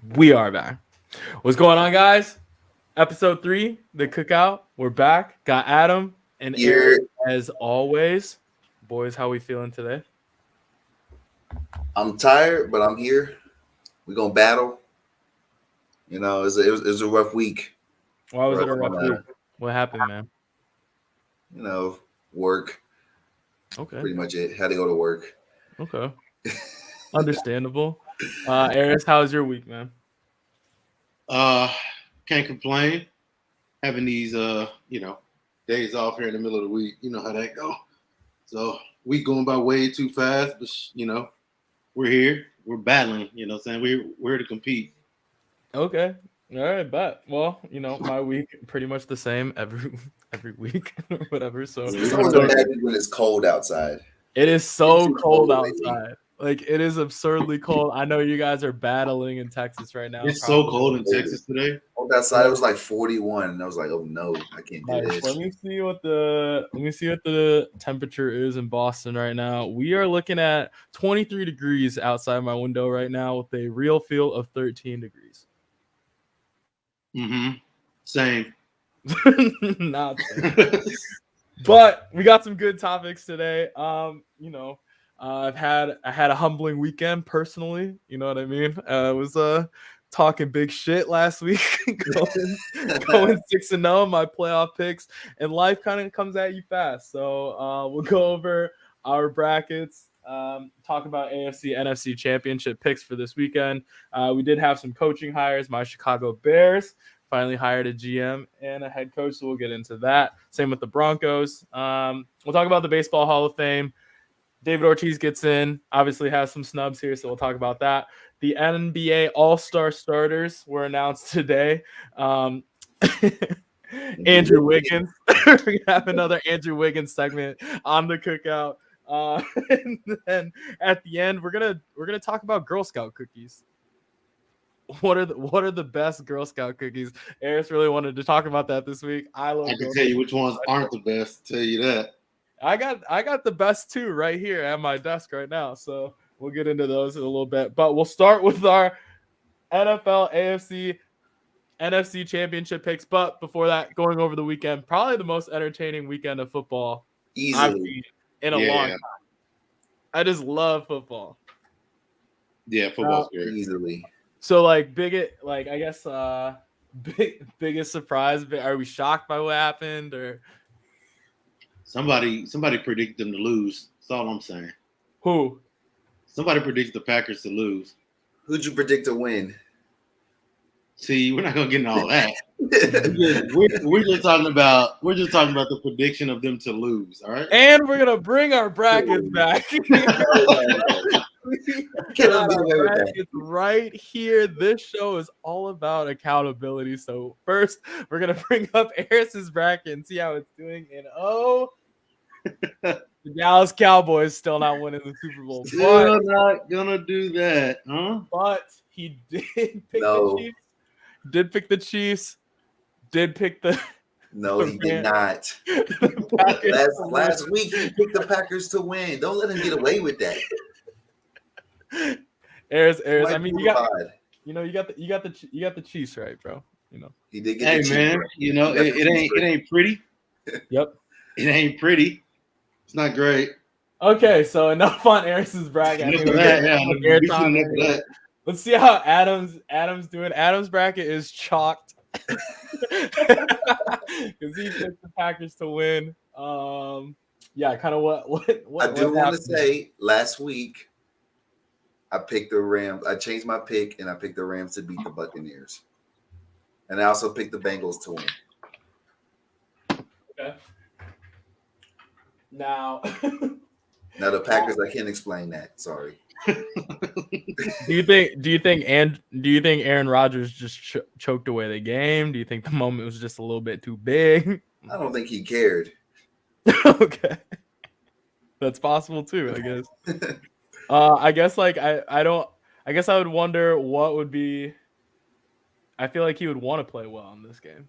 We are back. What's going on, guys? Episode 3, the cookout. We're back. Got Adam and Here, Aaron as always. Boys, how we feeling today? I'm tired, but I'm here. We're gonna battle. It was a rough week. Why was it a Rough rough on, week? What happened, man? Work. Okay. Pretty much it. Had to go to work. Okay. Understandable. Aris, how's your week, man? Can't complain. Having these days off here in the middle of the week. You know how that go. So week going by way too fast, but we're here. We're battling, what I'm saying? We're here to compete. Okay. All right, bet. Well, my week pretty much the same every week or whatever. So It's always a bad week when it's cold outside. it is so It's too cold cold lately. outside. Like, it is absurdly cold. I know you guys are battling in Texas right now. It's so cold in Texas today. Outside it was like 41, and I was like, "Oh no, I can't do this." Let me see what the temperature is in Boston right now. We are looking at 23 degrees outside my window right now with a real feel of 13 degrees. Mm-hmm. Same. Not same. But we got some good topics today. I had a humbling weekend personally. You know what I mean? I was talking big shit last week, going 6-0 my playoff picks, and life kind of comes at you fast. So we'll go over our brackets, talk about AFC, NFC championship picks for this weekend. We did have some coaching hires. My Chicago Bears finally hired a GM and a head coach, so we'll get into that. Same with the Broncos. We'll talk about the Baseball Hall of Fame. David Ortiz gets in, obviously has some snubs here, so we'll talk about that. The NBA All-Star starters were announced today. Andrew Wiggins. We're going to have another Andrew Wiggins segment on the cookout. And then at the end, we're gonna talk about Girl Scout cookies. What are the best Girl Scout cookies? Eris really wanted to talk about that this week. I can tell you which ones aren't the best. Tell you that. I got the best two right here at my desk right now. So we'll get into those in a little bit. But we'll start with our NFL, AFC, NFC championship picks. But before that, going over the weekend, probably the most entertaining weekend of football I've seen in a long time. I just love football. Yeah, football's great. Easily. So biggest surprise. Are we shocked by what happened, or somebody predicted them to lose? That's all I'm saying. Who? Somebody predicts the Packers to lose. Who'd you predict to win? See, we're not gonna get into all that. we're just talking about the prediction of them to lose. All right. And we're gonna bring our brackets back. Right here. This show is all about accountability. So first, we're gonna bring up Eris's bracket and see how it's doing. And the Dallas Cowboys still not winning the Super Bowl. Still not gonna do that, huh? But he did pick the Chiefs. Did pick the Chiefs. Did pick the. No, he did not. Last week he picked the Packers to win. Don't let him get away with that. Eris. I mean, you got the Chiefs right, bro. He did get. Hey, man, right. It ain't pretty. Yep. It ain't pretty. It's not great. Okay, so enough on Eris's bracket. Let's see how Adam's doing. Adam's bracket is chalked because he picked the Packers to win. Yeah, kind of what I do want to say. Last week, I picked the Rams. I changed my pick and I picked the Rams to beat the Buccaneers, and I also picked the Bengals to win. Okay. Now the Packers, I can't explain that. Sorry. Do you think Aaron Rodgers just choked away the game? Do you think the moment was just a little bit too big? I don't think he cared. Okay, that's possible too. I guess. I guess I guess I would wonder what would be. I feel like he would want to play well in this game.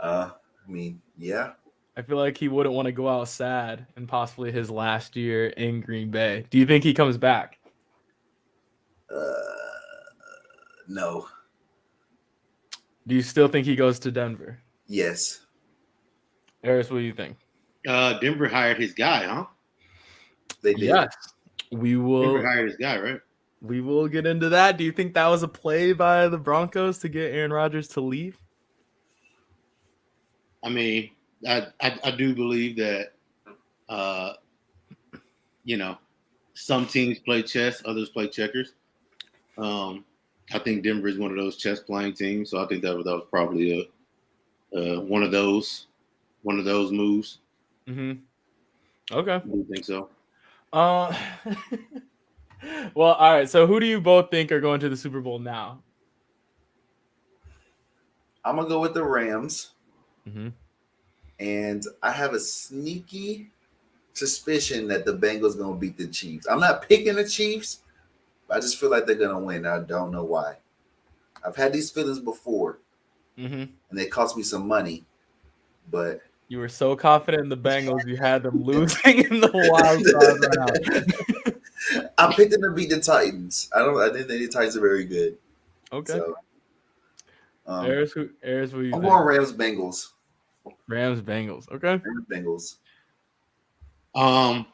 I mean, yeah. I feel like he wouldn't want to go out sad in possibly his last year in Green Bay. Do you think he comes back? No. Do you still think he goes to Denver? Yes. Eris, what do you think? Denver hired his guy, huh? They did. Yes. We Denver will hired his guy, right? we will get into that. Do you think that was a play by the Broncos to get Aaron Rodgers to leave? I mean, I do believe that, some teams play chess, others play checkers. I think Denver is one of those chess playing teams, so I think that was probably one of those moves. Mm-hmm. Okay. I do think so. Well, all right. So who do you both think are going to the Super Bowl now? I'm gonna go with the Rams, Mm-hmm. and I have a sneaky suspicion that the Bengals gonna beat the Chiefs. I'm not picking the Chiefs, but I just feel like they're gonna win. I don't know why. I've had these feelings before, Mm-hmm. and they cost me some money, but You were so confident in the Bengals, you had them losing in the wild card round. I picked them to beat the Titans. I didn't think the Titans are very good. Okay. So, Eris, what do you I'm think? going Rams Bengals. Rams, Bengals. Okay. Rams Bengals.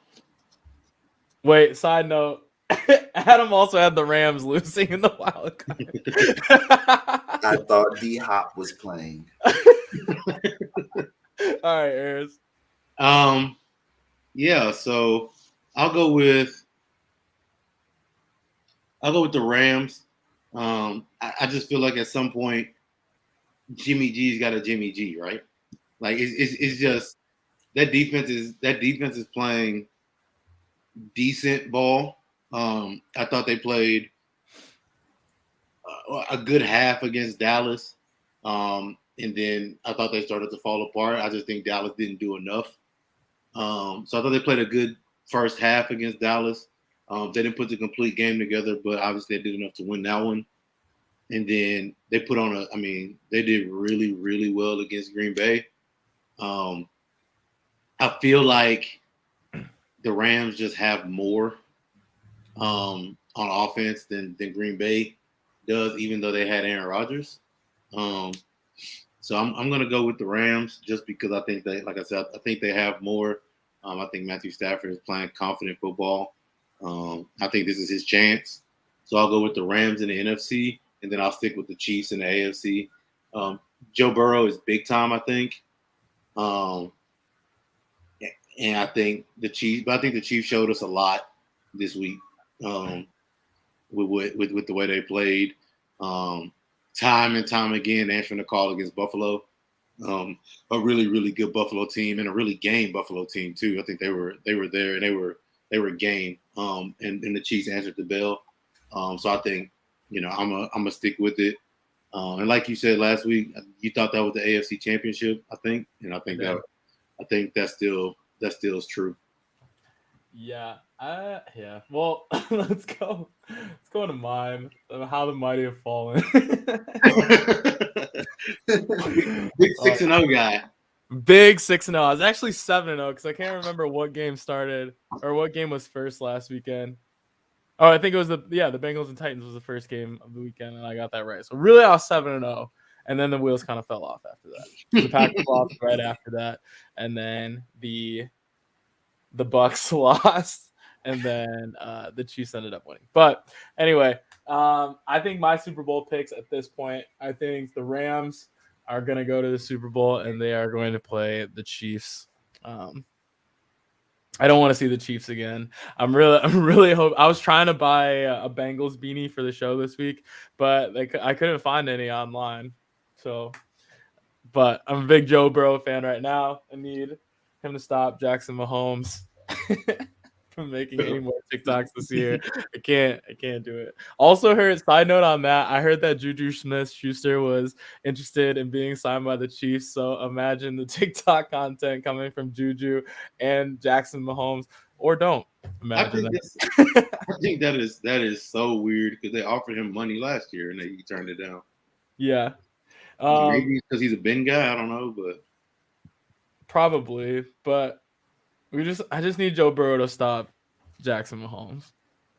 Wait, side note. Adam also had the Rams losing in the wild card. I thought D Hop was playing. All right, Eris. Yeah, so I'll go with the Rams. I just feel like at some point Jimmy G's got a Jimmy G, right? Like it's just that defense is playing decent ball. I thought they played a good half against Dallas, and then I thought they started to fall apart. I just think Dallas didn't do enough. So I thought they played a good first half against Dallas. They didn't put the complete game together, but obviously they did enough to win that one. And then they put on they did really, really well against Green Bay. I feel like the Rams just have more on offense than Green Bay does, even though they had Aaron Rodgers. So I'm going to go with the Rams just because I think they, like I said, I think they have more. I think Matthew Stafford is playing confident football. I think this is his chance. So I'll go with the Rams in the NFC, and then I'll stick with the Chiefs in the AFC. Joe Burrow is big time, I think. And I think the Chiefs showed us a lot this week with the way they played. Time and time again, answering the call against Buffalo. A really, really good Buffalo team and a really game Buffalo team too. I think they were there and they were game. And the Chiefs answered the bell. So I think, I'm gonna stick with it. And like you said last week, you thought that was the AFC Championship, I think, and I think that still is true. Yeah. Yeah. Well, let's go. Let's go into mine. How the mighty have fallen. Big 6-0 guy. Big 6-0. I was actually 7-0 because I can't remember what game started or what game was first last weekend. Oh, I think it was the Bengals and Titans was the first game of the weekend, and I got that right. So really, I was 7-0, and then the wheels kind of fell off after that. The Packers lost right after that, and then the Bucks lost, and then the Chiefs ended up winning. But anyway, I think my Super Bowl picks at this point, I think the Rams are going to go to the Super Bowl, and they are going to play the Chiefs. I don't want to see the Chiefs again. I'm really hope. I was trying to buy a Bengals beanie for the show this week, but I couldn't find any online. So, but I'm a big Joe Burrow fan right now. I need him to stop Jackson Mahomes from making any more TikToks this year. I can't do it. Also heard, side note on that, I heard that Juju Smith-Schuster was interested in being signed by the Chiefs. So imagine the TikTok content coming from Juju and Jackson Mahomes, or don't imagine that. I think that is so weird because they offered him money last year and he turned it down. Yeah. Maybe because he's a Ben guy. I don't know, but probably. But I just need Joe Burrow to stop Jackson Mahomes.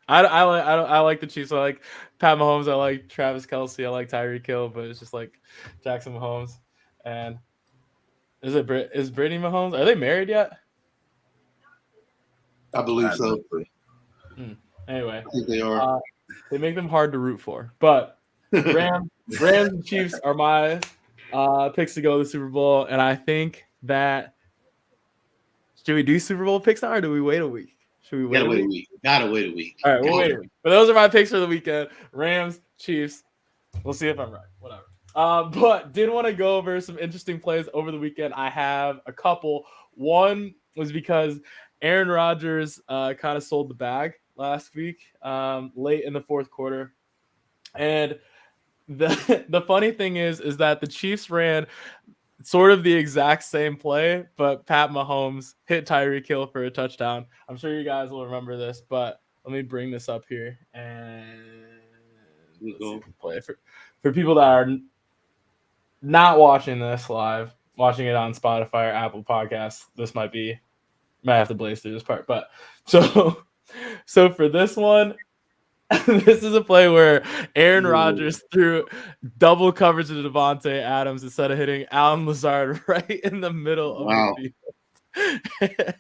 I like the Chiefs. I like Pat Mahomes. I like Travis Kelce. I like Tyreek Hill. But it's just like Jackson Mahomes. And is Brittany Mahomes? Are they married yet? I believe so. Anyway, I think they are. They make them hard to root for. But Rams and Chiefs are my picks to go to the Super Bowl. And I think that should we do Super Bowl picks now or do we wait a week? Should we wait a week? Gotta wait a week. All right, we'll wait a week. But those are my picks for the weekend. Rams, Chiefs. We'll see if I'm right. Whatever. But did want to go over some interesting plays over the weekend. I have a couple. One was because Aaron Rodgers kind of sold the bag last week, late in the fourth quarter. And the funny thing is that the Chiefs ran sort of the exact same play, but Pat Mahomes hit Tyreek Hill for a touchdown. I'm sure you guys will remember this, but let me bring this up here and play for people that are not watching this live, watching it on Spotify or Apple Podcasts. This might have to blaze through this part, but so for this one, this is a play where Aaron Rodgers threw double coverage to Devontae Adams instead of hitting Allen Lazard right in the middle of the field.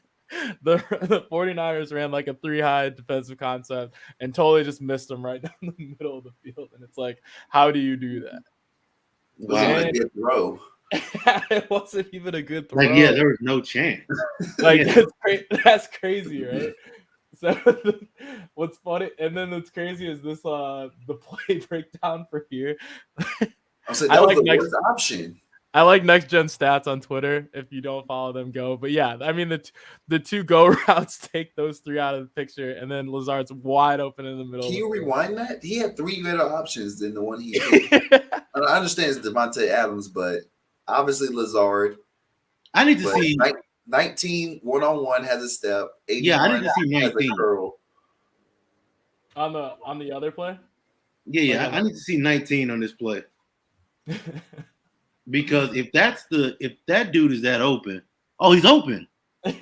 The 49ers ran like a 3-high defensive concept and totally just missed him right down the middle of the field. And it's like, how do you do that? Wow, a good throw. It wasn't even a good throw. Like, yeah, there was no chance. Like, that's crazy, right? So what's funny, and then what's crazy is this the play breakdown for here. I said that was the worst option. I like Next Gen Stats on Twitter. If you don't follow them, go. But yeah, I mean the two go routes take those three out of the picture, and then Lazard's wide open in the middle. Can you rewind that? He had three better options than the one he did. I understand it's Devontae Adams, but obviously Lazard. I need to see 19 1-on-1 has a step. Yeah, I need to see 19 curl. On the other play. Yeah, I need to see 19 on this play. Because if that dude is that open, he's open. That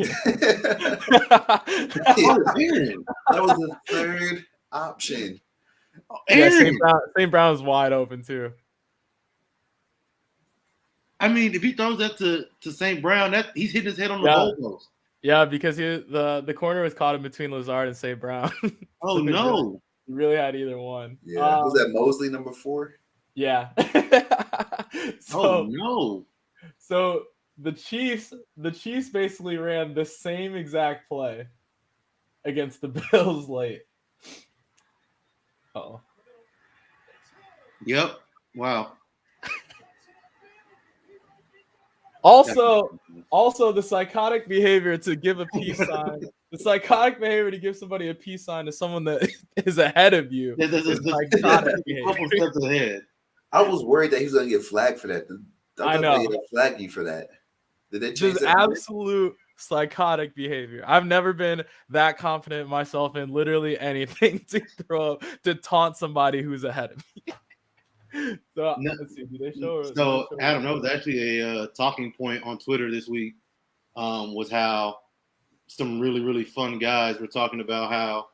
was the third option. Yeah, St. Brown's wide open too. I mean, if he throws that to St. Brown, he's hitting his head on the goalpost. Yeah, because the corner was caught in between Lazard and St. Brown. Oh no! He really had either one. Yeah, was that Mosley number 4? Yeah. Oh no! So the Chiefs basically ran the same exact play against the Bills late. Oh. Yep. Wow. Also, the psychotic behavior to give a peace sign. The psychotic behavior to give somebody a peace sign to someone that is ahead of you. Psychotic behavior. I was worried that he was going to get flagged for that. I know. They flagged you for that. Did they change that? Absolute psychotic behavior. I've never been that confident in myself in literally anything to throw up to taunt somebody who's ahead of me. So, let's see, do they show Adam, that was actually a talking point on Twitter this week. Was how some really, really fun guys were talking about how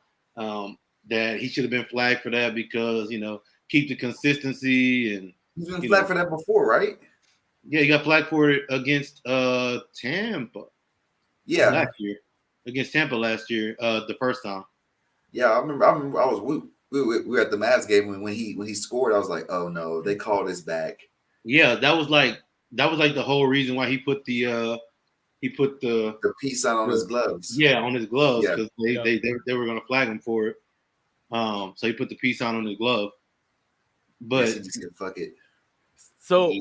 that he should have been flagged for that because, keep the consistency. And he's been flagged for that before, right? Yeah, he got flagged for it against Tampa. Yeah, last year against Tampa last year, the first time. Yeah, I remember. I was we were at the Mavs game when he scored. I was like, oh no, they called this back. Yeah, that was like the whole reason why he put the peace sign on his gloves. Yeah, on his gloves because they were gonna flag him for it. So he put the peace sign on his glove. But he just said, fuck it. So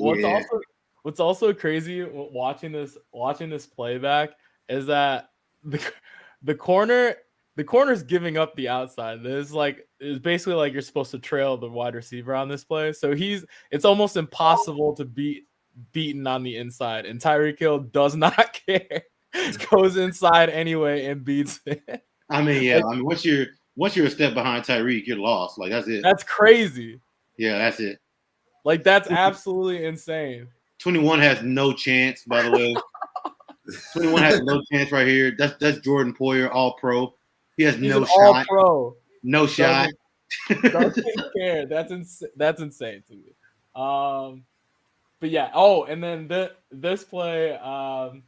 what's also crazy watching this playback is that the corner's giving up the outside. It's basically like you're supposed to trail the wide receiver on this play. So it's almost impossible to beaten on the inside. And Tyreek Hill does not care. Goes inside anyway and beats it. I mean, yeah. I mean, once you're a step behind Tyreek, you're lost. Like that's it. That's crazy. Yeah, that's it. Like that's absolutely insane. 21 has no chance, by the way. 21 has no chance right here. That's Jordan Poyer, all pro. He has no shot. All pro. No shot. Doesn't care. That's insane to me. But yeah. Oh, and then this play, kind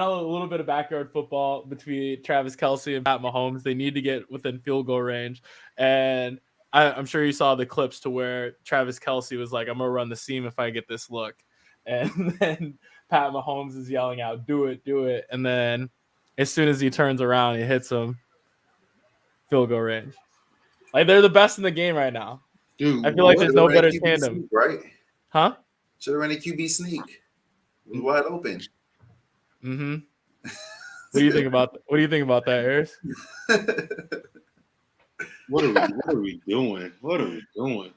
of a little bit of backyard football between Travis Kelce and Pat Mahomes. They need to get within field goal range, and I'm sure you saw the clips to where Travis Kelce was like, "I'm gonna run the seam if I get this look," and then Pat Mahomes is yelling out, "Do it, do it!" And then as soon as he turns around, he hits him field goal range. Like they're the best in the game right now. Dude, I feel like there's no better tandem, sneak, right? Huh? Should have ran a QB sneak. It was wide open. Mm-hmm. What do you think about that, Harris? What are we doing? What are we doing?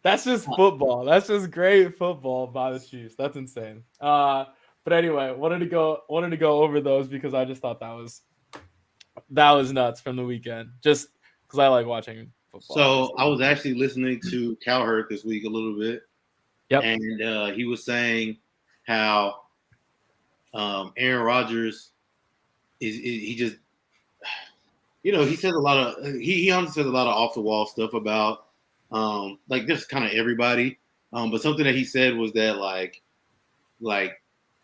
That's just football. That's just great football by the Chiefs. That's insane. But anyway, wanted to go over those because I just thought that was nuts from the weekend. Just because I like watching football. So I was actually listening to Cowherd this week a little bit. Yep. And he was saying how Aaron Rodgers he just, he says a lot of he honestly says a lot of off the wall stuff about like just kind of everybody. But something that he said was that like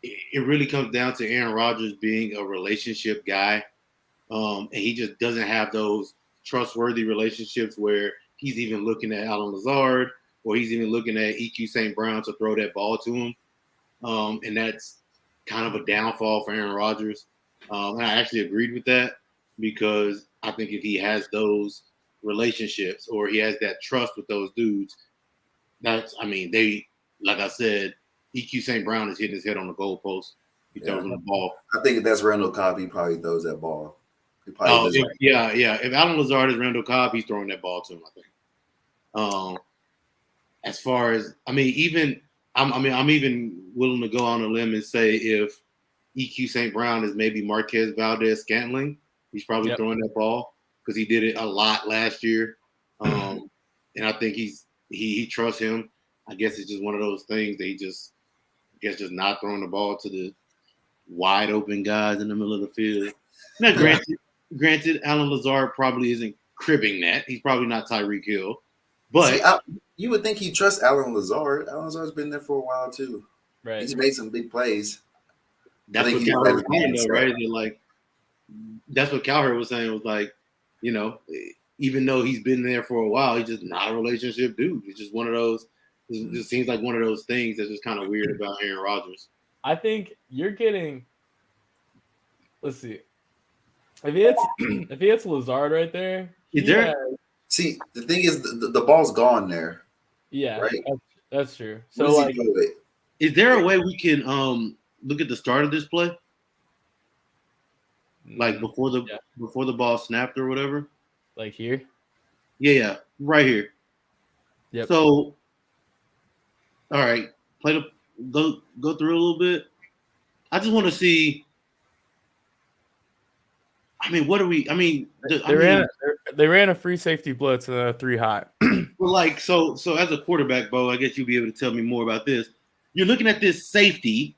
it really comes down to Aaron Rodgers being a relationship guy. And he just doesn't have those trustworthy relationships where he's even looking at Allen Lazard or he's even looking at EQ St. Brown to throw that ball to him. And that's kind of a downfall for Aaron Rodgers. And I actually agreed with that because I think if he has those relationships or he has that trust with those dudes, like I said, EQ St. Brown is hitting his head on the goalpost. He throws him the ball. I think if that's Randall Cobb, he probably throws that ball. If Allen Lazard is Randall Cobb, he's throwing that ball to him, I think. As far as I'm even willing to go on a limb and say if EQ St. Brown is maybe Marquez Valdez-Scantling, he's probably throwing that ball because he did it a lot last year. And I think he trusts him. I guess it's just one of those things that he just not throwing the ball to the wide open guys in the middle of the field. Now, granted, Allen Lazard probably isn't cribbing that. He's probably not Tyreek Hill. But you would think he trusts Allen Lazard. Allen Lazard's been there for a while too. Right. He's made some big plays. That's what Cowherd was saying, though, right? Like, that's what Cowherd was saying was like, even though he's been there for a while, he's just not a relationship dude. It's just one of those. It just seems like one of those things that's just kind of weird about Aaron Rodgers. I think you're getting. Let's see. If he hits Lazard right there, See, the thing is, the ball's gone there. Yeah, right. That's true. So, like, is there a way we can look at the start of this play, like before the ball snapped or whatever? Like here? Yeah, right here. Yep. So, all right, go through a little bit. I just want to see. They ran a free safety blitz and a 3 high. Well, so as a quarterback, Bo, I guess you'll be able to tell me more about this. You're looking at this safety.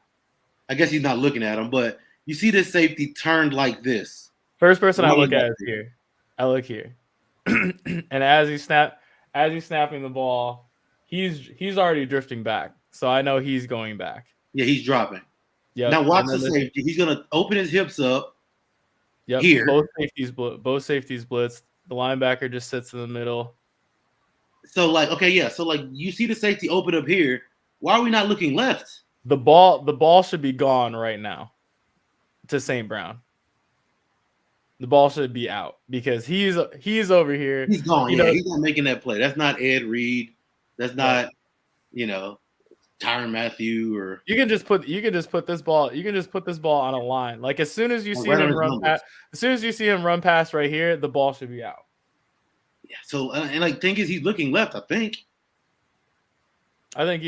I guess he's not looking at him, but you see this safety turned like this. First person I look at is here. I look here, and as he's snapping the ball, he's already drifting back. So I know he's going back. Yeah, he's dropping. Yeah. Now watch the safety. He's gonna open his hips up. Yep. Here. Both safeties blitz. The linebacker just sits in the middle. So you see the safety open up here. Why are we not looking left? The ball should be gone right now to St. Brown. The ball should be out because he's over here. He's gone. He's not making that play. That's not Ed Reed. That's not, Tyrann Mathieu or you can just put this ball on a line. Like as soon as you see him run past right here, the ball should be out. Yeah. So thing is he's looking left, I think. I think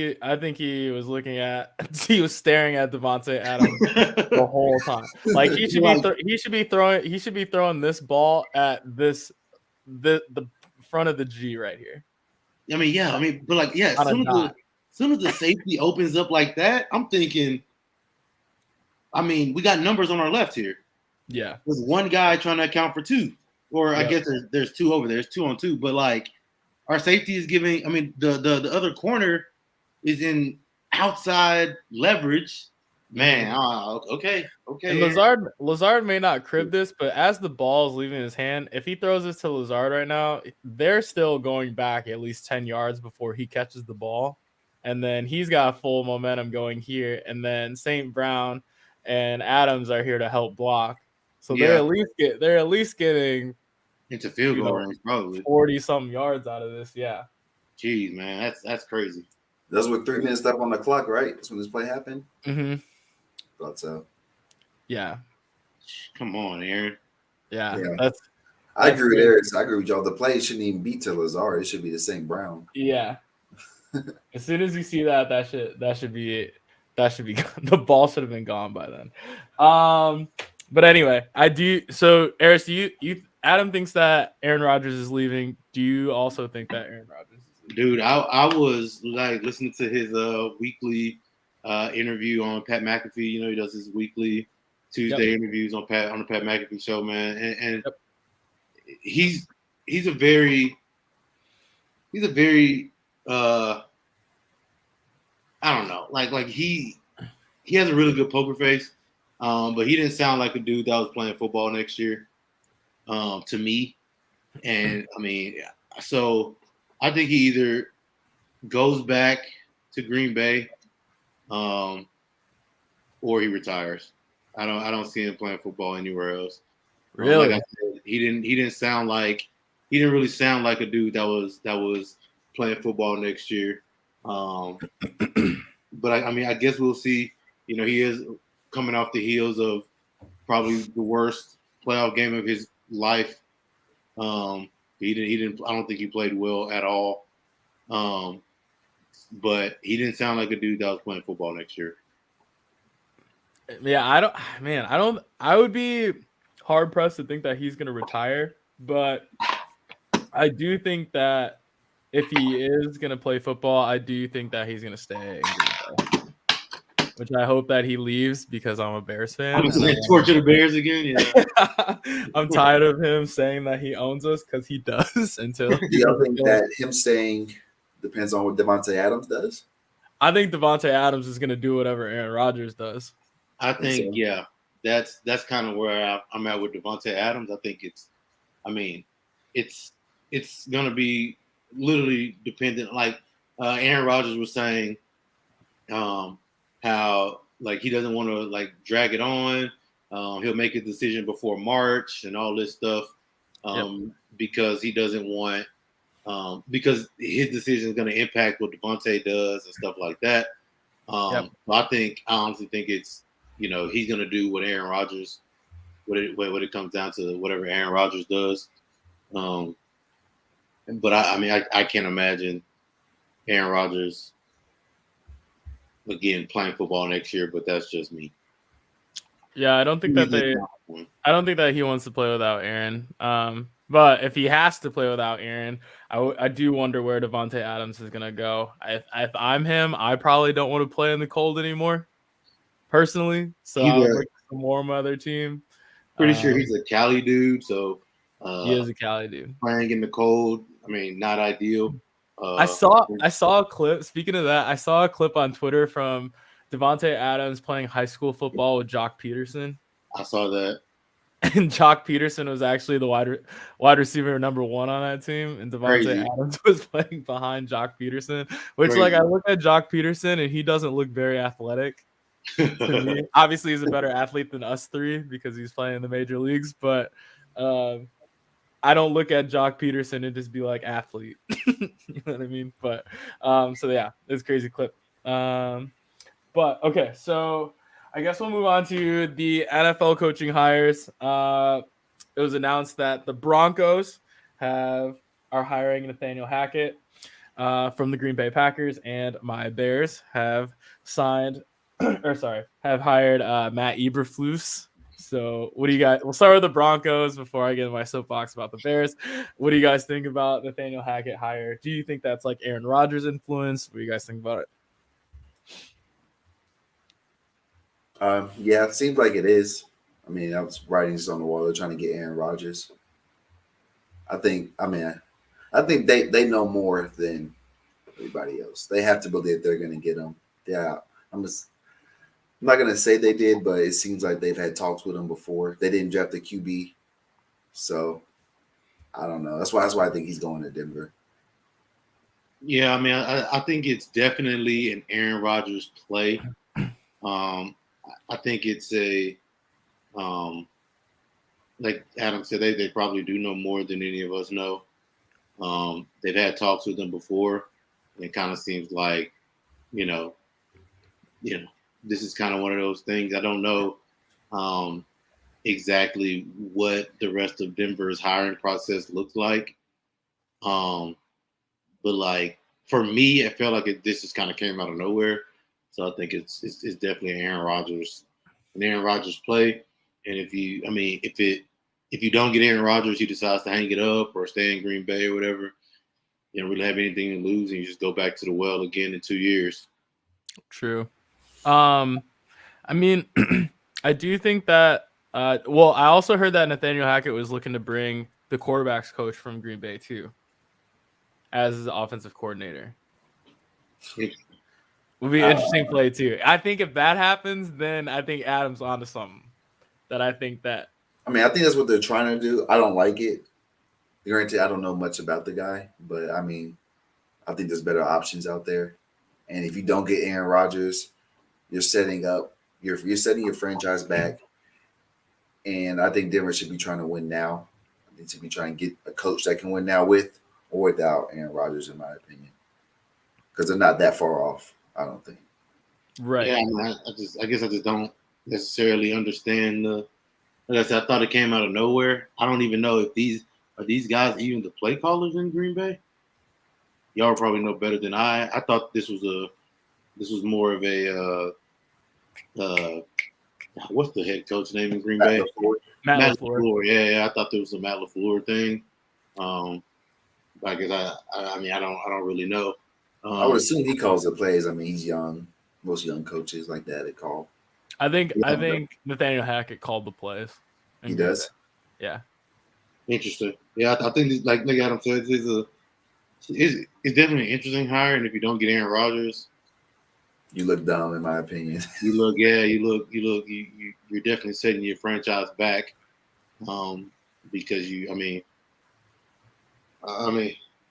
he was looking at he was staring at Devontae Adams the whole time. Like he should be throwing this ball at the front of the G right here. As soon as the safety opens up like that, I'm thinking, we got numbers on our left here. Yeah. There's one guy trying to account for two. or I guess there's two over there. There's 2-on-2, but like our safety is giving. I mean, the other corner is in outside leverage. Man, okay. And Lazard may not crib this, but as the ball is leaving his hand, if he throws this to Lazard right now, they're still going back at least 10 yards before he catches the ball. And then he's got full momentum going here. And then St. Brown and Adams are here to help block. So they're at least getting into field goal range, probably 40-something yards out of this. Yeah. Jeez, man, that's crazy. That's with 3 minutes left on the clock, right? That's when this play happened. Mm-hmm. Thought so. Yeah. Come on, Aaron. Yeah. I agree with Eric. I agree with y'all. The play shouldn't even be to Lazard. It should be the St. Brown. Yeah. As soon as you see that should be it. That should be the ball should have been gone by then. But anyway, I do. So, Eris, you Adam thinks that Aaron Rodgers is leaving. Do you also think that Aaron Rodgers is leaving? Dude, I was like listening to his weekly interview on Pat McAfee. You know, he does his weekly Tuesday interviews on the Pat McAfee show, man. And he's a very I don't know, like he has a really good poker face, but he didn't sound like a dude that was playing football next year, to me. And I mean, so I think he either goes back to Green Bay, or he retires. I don't see him playing football anywhere else. Really? Like I said, he didn't really sound like a dude that was playing football next year. But I mean, I guess we'll see. You know, he is coming off the heels of probably the worst playoff game of his life. He didn't. I don't think he played well at all. But he didn't sound like a dude that was playing football next year. Yeah, I would be hard pressed to think that he's going to retire, but I do think that if he is going to play football, I do think that he's going to stay in Green Bay, which I hope that he leaves because I'm a Bears fan. I'm going to torture the Bears again. Yeah. I'm tired of him saying that he owns us because he does. Until do y'all think that him staying depends on what Davante Adams does? I think Davante Adams is going to do whatever Aaron Rodgers does. I think, that's kind of where I'm at with Davante Adams. I think it's going to be literally dependent. Like Aaron Rodgers was saying, how like he doesn't want to like drag it on. He'll make a decision before March and all this stuff, because he doesn't want because his decision is going to impact what Davante does and stuff like that. So I honestly think it's, you know, he's going to do what Aaron Rodgers, when it comes down to whatever Aaron Rodgers does. But I can't imagine Aaron Rodgers again playing football next year. But that's just me. Yeah, I don't think that he wants to play without Aaron. But if he has to play without Aaron, I do wonder where Davante Adams is gonna go. If I'm him, I probably don't want to play in the cold anymore, personally. So I would look for more on my other team. Pretty sure he's a Cali dude, so he is a Cali dude. Playing in the cold, I mean, not ideal. I saw a clip. Speaking of that, I saw a clip on Twitter from Davante Adams playing high school football with Jock Peterson. I saw that. And Jock Peterson was actually the wide receiver number 1 on that team, and Davante Adams was playing behind Jock Peterson. Which, like, I look at Jock Peterson, and he doesn't look very athletic to me. Obviously, he's a better athlete than us three because he's playing in the major leagues. But I don't look at Jock Peterson and just be like athlete. You know what I mean? But so yeah, it's a crazy clip. But okay, so I guess we'll move on to the NFL coaching hires. It was announced that the Broncos are hiring Nathaniel Hackett from the Green Bay Packers, and my Bears have hired Matt Eberflus. So what do you guys? We'll start with the Broncos before I get in my soapbox about the Bears. What do you guys think about Nathaniel Hackett hire? Do you think that's like Aaron Rodgers influence? What do you guys think about it? Yeah, it seems like it is. I mean, I was writing this on the wall. They're trying to get Aaron Rodgers. I think they know more than everybody else. They have to believe they're going to get him. Yeah, I'm not going to say they did, but it seems like they've had talks with him before. They didn't draft the QB, so I don't know. That's why I think he's going to Denver. Yeah, I mean, I think it's definitely an Aaron Rodgers play. I think it's like Adam said, they probably do know more than any of us know. They've had talks with them before, and it kind of seems like, you know, this is kind of one of those things. I don't know exactly what the rest of Denver's hiring process looks like. But like for me, I felt like this just kind of came out of nowhere. So I think it's definitely an Aaron Rodgers play. And if you don't get Aaron Rodgers, he decides to hang it up or stay in Green Bay or whatever. You don't really have anything to lose, and you just go back to the well again in 2 years. True. I mean, I do think that. Well, I also heard that Nathaniel Hackett was looking to bring the quarterbacks coach from Green Bay too, as his offensive coordinator. Would be an interesting play too. I think if that happens, then I think Adam's onto something. I think that's what they're trying to do. I don't like it. Granted, I don't know much about the guy, but I mean, I think there's better options out there. And if you don't get Aaron Rodgers, you're setting your franchise back. And I think Denver should be trying to win now. They should be trying to get a coach that can win now with or without Aaron Rodgers, in my opinion, because they're not that far off. I don't think. Right. Yeah, I guess I just don't necessarily understand the. Like I said, I thought it came out of nowhere. I don't even know if these guys even the play callers in Green Bay. Y'all probably know better than I. I thought this was more of a what's the head coach name in Green Bay? Matt LaFleur. Yeah, I thought there was a Matt LaFleur thing. I guess I don't really know. I would assume he calls the plays. I mean, he's young. Most young coaches like that, they call. I think Nathaniel Hackett called the plays. He does? Yeah. Interesting. Yeah, I think this, like Adam said, it's definitely an interesting hire. And if you don't get Aaron Rodgers, you look dumb, in my opinion. You're definitely setting your franchise back. Because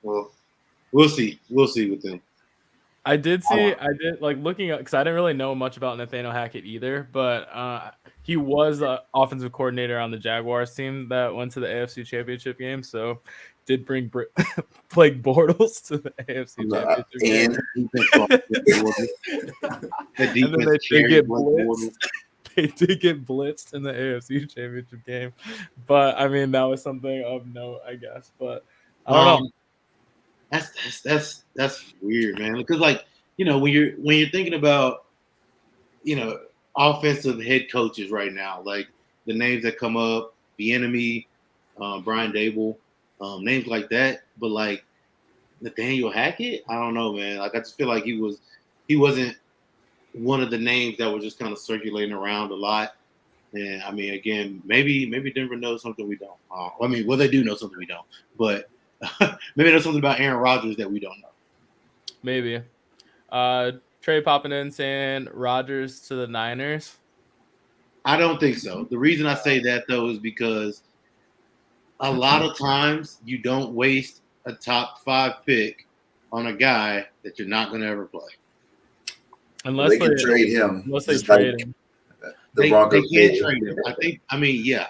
well, we'll see with them. I did like looking up because I didn't really know much about Nathaniel Hackett either, but he was an offensive coordinator on the Jaguars team that went to the AFC Championship game. So did bring Blake Bortles to the AFC Championship game. And then they did get blitzed. They did get blitzed in the AFC Championship game, but I mean that was something of note, I guess. But I don't know. That's weird, man. Because when you're thinking about offensive head coaches right now, like the names that come up, Bieniemy, Brian Dable, names like that. But like Nathaniel Hackett, I don't know, man. Like I just feel like he wasn't one of the names that were just kind of circulating around a lot. And I mean, again, maybe Denver knows something we don't. They do know something we don't, but. Maybe there's something about Aaron Rodgers that we don't know. Maybe. Trey popping in saying Rodgers to the Niners. I don't think so. The reason I say that, though, is because a lot of times you don't waste a top 5 pick on a guy that you're not going to ever play. Unless they can trade him. Unless they trade him. They can't trade him.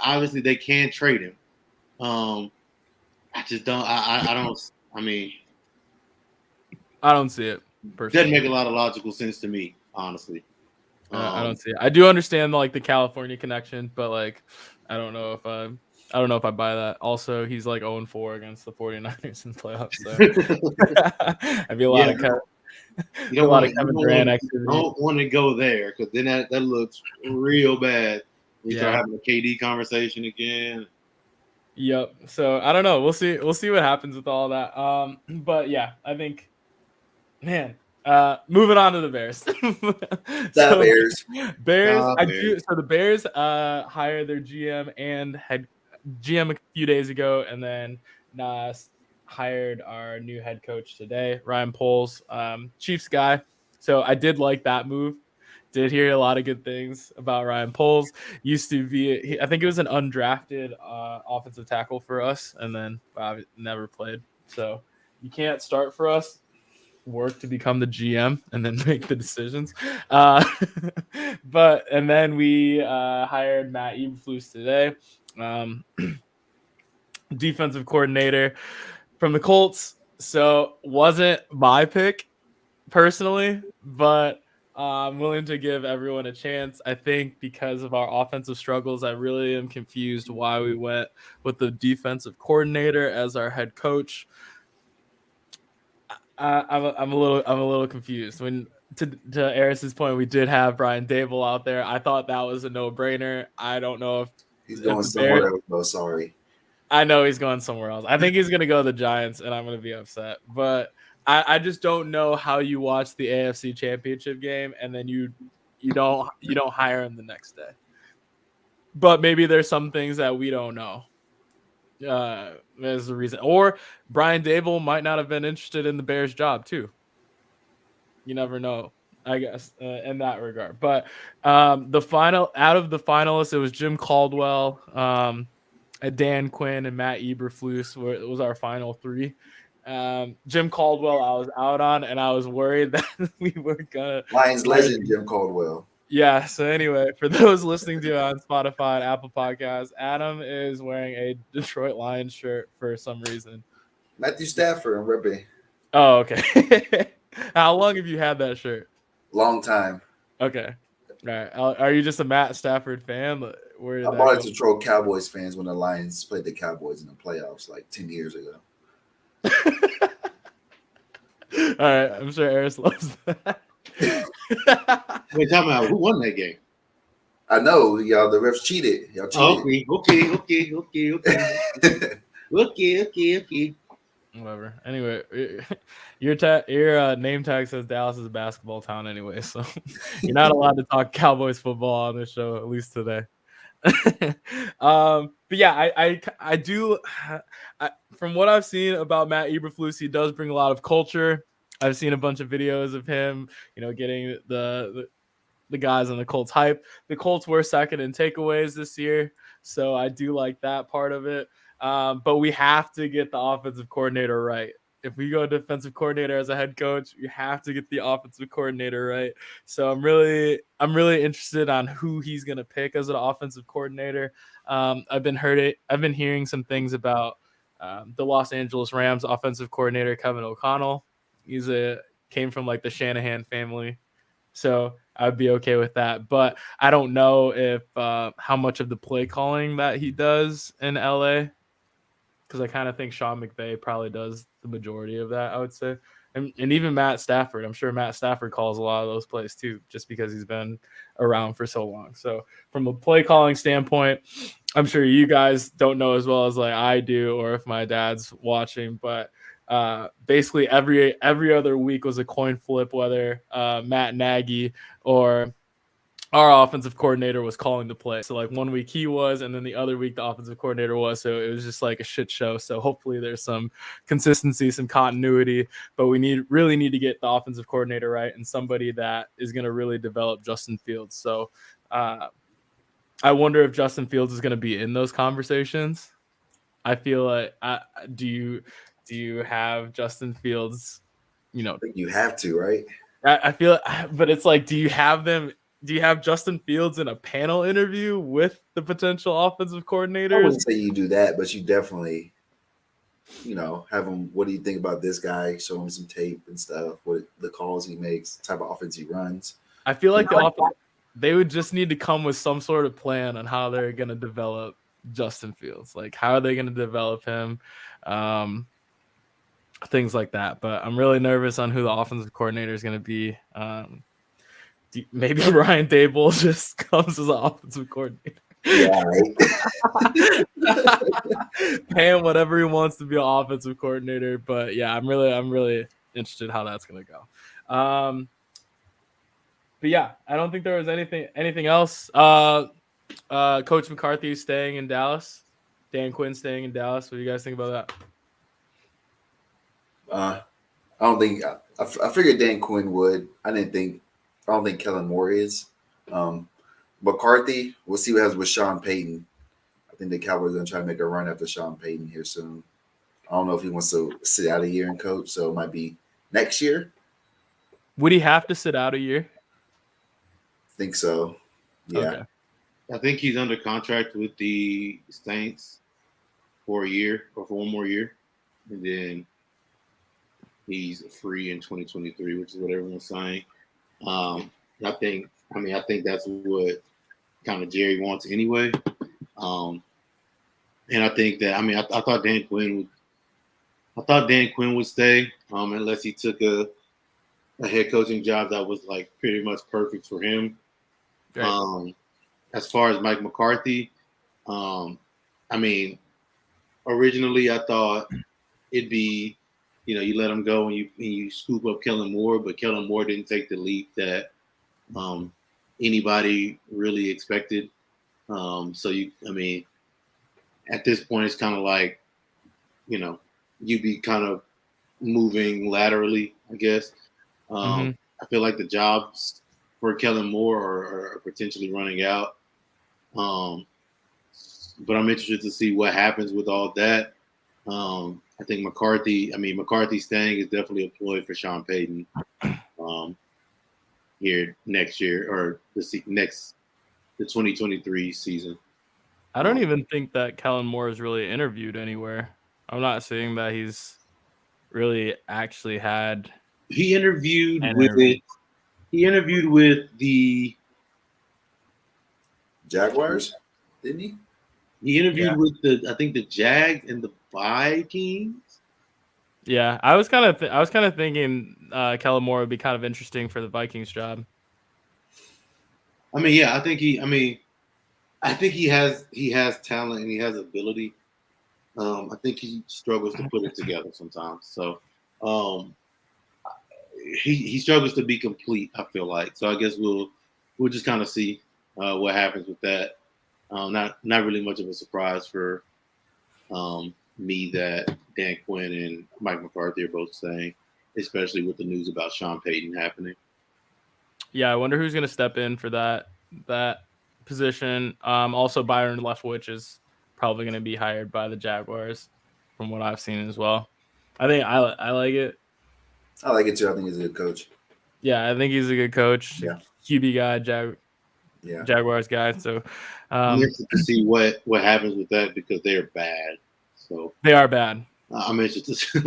Obviously they can trade him. I just don't. I don't see it. Personally. Doesn't make a lot of logical sense to me, honestly. I don't see it. I do understand the California connection, but I don't know if I buy that. Also, he's 0-4 against the 49ers in the playoffs. So I'd be a lot of Kevin Durant activity. Don't want to go there because then that looks real bad. We start having a KD conversation again. Yep. So I don't know. We'll see what happens with all that. But yeah, I think, man. Moving on to the Bears. Bears. So the Bears hired their GM and head GM a few days ago, and then hired our new head coach today, Ryan Poles, Chiefs guy. So I did like that move. Did hear a lot of good things about Ryan Poles. Used to be, I think it was an undrafted offensive tackle for us, and then never played. So you can't start for us, work to become the GM, and then make the decisions. And then we hired Matt Eberflus today, defensive coordinator from the Colts. So wasn't my pick personally, but I'm willing to give everyone a chance. I think because of our offensive struggles, I really am confused why we went with the defensive coordinator as our head coach. I'm a little confused. When to Eris's point, we did have Brian Dable out there. I thought that was a no-brainer. I don't know if he's going somewhere else. No, sorry. I know he's going somewhere else. I think he's going to go to the Giants, and I'm going to be upset. But I just don't know how you watch the AFC Championship game and then you don't hire him the next day. But maybe there's some things that we don't know. There's a reason. Or Brian Dable might not have been interested in the Bears job too. You never know, I guess, in that regard. But out of the finalists, it was Jim Caldwell, Dan Quinn, and Matt Eberflus was our final three. Jim Caldwell I was out on, and I was worried that we were gonna Lions legend Jim Caldwell. Yeah, so anyway, for those listening to it on Spotify and Apple Podcasts, Adam is wearing a Detroit Lions shirt for some reason. Matthew Stafford and Rebbe. Oh, okay. How long have you had that shirt? Long time. Okay. All right. Are you just a Matt Stafford fan? I bought it to troll Cowboys fans when the Lions played the Cowboys in the playoffs like 10 years ago. All right. I'm sure Eris loves that. Wait, talking about who won that game? I know, y'all. The refs cheated. Y'all cheated. Okay. Whatever. Anyway, your name tag says Dallas is a basketball town anyway, so you're not allowed to talk Cowboys football on this show, at least today. But yeah, I do. From what I've seen about Matt Eberflus, he does bring a lot of culture. I've seen a bunch of videos of him, getting the guys on the Colts hype. The Colts were second in takeaways this year, so I do like that part of it. But we have to get the offensive coordinator right. If we go defensive coordinator as a head coach, you have to get the offensive coordinator right. So I'm really interested on who he's going to pick as an offensive coordinator. I've been hearing some things about the Los Angeles Rams offensive coordinator Kevin O'Connell. Came from like the Shanahan family, so I'd be okay with that. But I don't know if how much of the play calling that he does in LA, because I kind of think Sean McVay probably does the majority of that, I would say. And even Matt Stafford, I'm sure Matt Stafford calls a lot of those plays too, just because he's been around for so long. So from a play calling standpoint, I'm sure you guys don't know as well as like I do, or if my dad's watching, but basically every other week was a coin flip whether Matt Nagy or our offensive coordinator was calling the play. So like one week he was, and then the other week the offensive coordinator was. So it was just like a shit show. So hopefully there's some consistency, some continuity, but we really need to get the offensive coordinator right, and somebody that is going to really develop Justin Fields. So I wonder if Justin Fields is going to be in those conversations. I feel like do you have Justin Fields? I think you have to, right? I feel, but it's like, do you have Justin Fields in a panel interview with the potential offensive coordinators? I wouldn't say you do that, but you definitely, have him. What do you think about this guy? Show him some tape and stuff. What the calls he makes, type of offense he runs. I feel like they would just need to come with some sort of plan on how they're going to develop Justin Fields. Like, how are they going to develop him? Things like that. But I'm really nervous on who the offensive coordinator is going to be. Maybe Ryan Dable just comes as an offensive coordinator. Yeah, right. Pay him whatever he wants to be an offensive coordinator. But yeah, I'm really interested how that's going to go. But yeah, I don't think there was anything else. Coach McCarthy staying in Dallas. Dan Quinn staying in Dallas. What do you guys think about that? I don't think I figured Dan Quinn would. I don't think Kellen Moore is. McCarthy, we'll see what happens with Sean Payton. I think the Cowboys are going to try to make a run after Sean Payton here soon. I don't know if he wants to sit out a year and coach, so it might be next year. Would he have to sit out a year? Think so. Yeah. Okay. I think he's under contract with the Saints for a year or for one more year, and then he's free in 2023, which is what everyone's saying. I think that's what kind of Jerry wants anyway. And I think that I thought Dan Quinn would stay unless he took a head coaching job that was like pretty much perfect for him. Right. As far as Mike McCarthy, originally I thought it'd be, you let him go and you scoop up Kellen Moore, but Kellen Moore didn't take the leap that anybody really expected. At this point, it's kind of like, you'd be kind of moving laterally, I guess. I feel like the jobs for Kellen Moore are potentially running out. But I'm interested to see what happens with all that. I think McCarthy staying is definitely a ploy for Sean Payton here next year or the 2023 season. I don't even think that Kellen Moore is really interviewed anywhere. I'm not saying that he's really actually had. He interviewed with the Jaguars, didn't he? He interviewed with the Jags and the Vikings. Yeah, I was kind of thinking Kellen Moore would be kind of interesting for the Vikings job. I think he has talent and he has ability. I think he struggles to put it together sometimes. So he struggles to be complete, I feel like. So I guess we'll just kind of see what happens with that. Not really much of a surprise for me that Dan Quinn and Mike McCarthy are both staying, especially with the news about Sean Payton happening. Yeah, I wonder who's going to step in for that position. Also, Byron Leftwich is probably going to be hired by the Jaguars, from what I've seen as well. I think I like it. I like it too. I think he's a good coach. Yeah, I think he's a good coach. Yeah. QB guy, Jaguars guy. So I'm interested to see what happens with that because they are bad. So they are bad. I'm interested to see, I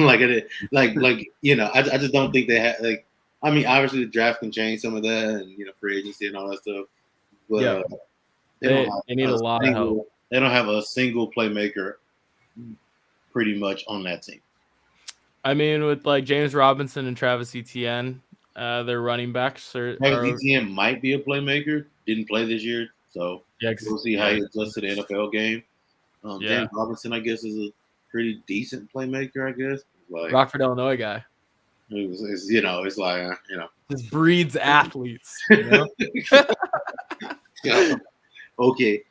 just don't think they have obviously the draft can change some of that and free agency and all that stuff. But they need a lot of help. They don't have a single playmaker pretty much on that team. I mean, with like James Robinson and Travis Etienne, their running backs Travis Etienne might be a playmaker. Didn't play this year, so we'll see how he adjusts to the NFL game. James Robinson, I guess, is a pretty decent playmaker. I guess Rockford, Illinois guy. It's like this breeds athletes. Okay.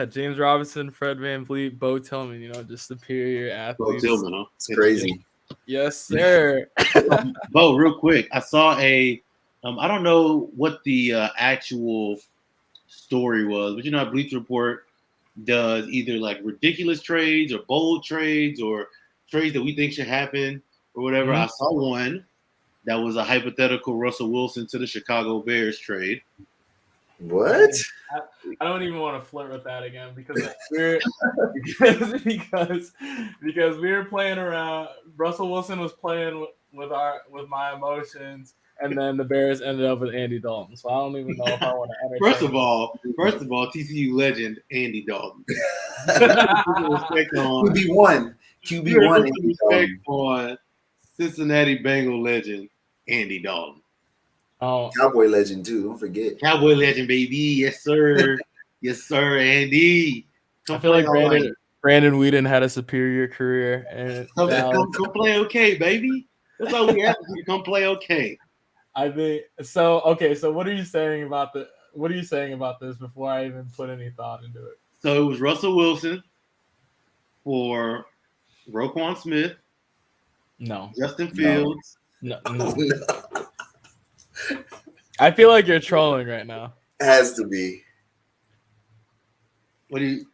James Robinson, Fred VanVleet, Bo Tillman, just superior athletes. Bo Tillman, huh? It's crazy. Yes, sir. Bo, real quick, I saw I don't know what the actual story was, but Bleacher Report does either like ridiculous trades or bold trades or trades that we think should happen or whatever. I saw one that was a hypothetical Russell Wilson to the Chicago Bears trade. What? I don't even want to flirt with that again because because we were playing around. Russell Wilson was playing with my emotions, and then the Bears ended up with Andy Dalton. So I don't even know if I want to entertain. First of all, TCU legend Andy Dalton. QB1. Andy Dalton. On Cincinnati Bengal legend Andy Dalton. Oh, Cowboy legend too. Don't forget. Cowboy legend, baby. Yes, sir. Yes, sir, Andy. I feel like Brandon Whedon had a superior career, and come play okay, baby. That's all we ask you. Come play okay. I think so. Okay, so what are you saying about this before I even put any thought into it? So it was Russell Wilson for Roquan Smith No. Justin Fields. No. Oh, no. I feel like you're trolling right now. Has to be. What do you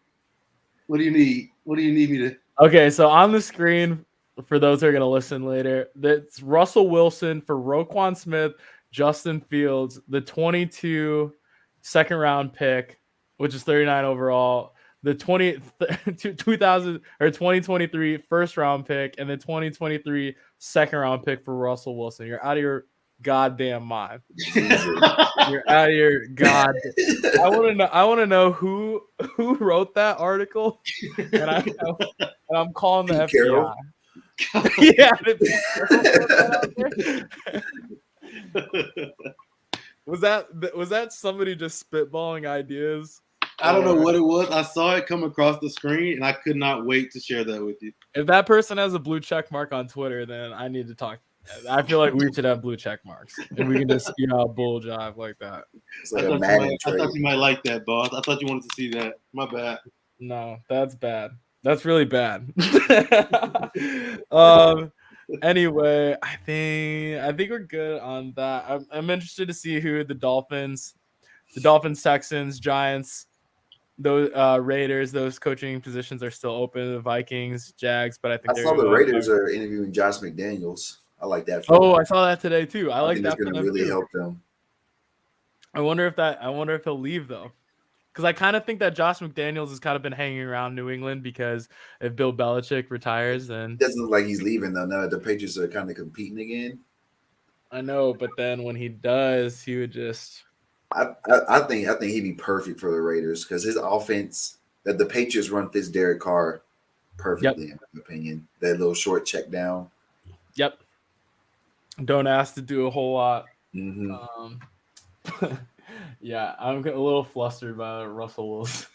need? What do you need me to? Okay, so on the screen, for those who are going to listen later, that's Russell Wilson for Roquan Smith, Justin Fields, the 22 second round pick, which is 39 overall, the 2000 or 2023 first round pick, and the 2023 second round pick for Russell Wilson. You're out of your goddamn mind. You're out of your god. I want to know who wrote that article, and I'm calling the Pete FBI. Was that somebody just spitballing ideas? I don't know what it was. I saw it come across the screen, and I could not wait to share that with you. If that person has a blue check mark on Twitter, then I need to talk. I feel like we should have blue check marks, and we can just bull jive like that. It's like I a thought you might like that, boss. I thought you wanted to see that. My bad. No, that's bad. That's really bad. Anyway, I think we're good on that. I'm interested to see who the Dolphins, Texans, Giants, those Raiders, those coaching positions are still open. The Vikings, Jags, but I think I saw the Raiders are interviewing Josh McDaniels. I like that. I saw that today too. I like think that. It's going to really help them. I wonder if he'll leave though. Because I kind of think that Josh McDaniels has kind of been hanging around New England because if Bill Belichick retires, then it doesn't look like he's leaving though. Now the Patriots are kind of competing again. I know, but then when he does, he would just. I think he'd be perfect for the Raiders because his offense that the Patriots run fits Derek Carr perfectly, in my opinion. That little short check down. Yep. Don't ask to do a whole lot. Mm-hmm. Yeah, I'm a little flustered by Russell Wilson.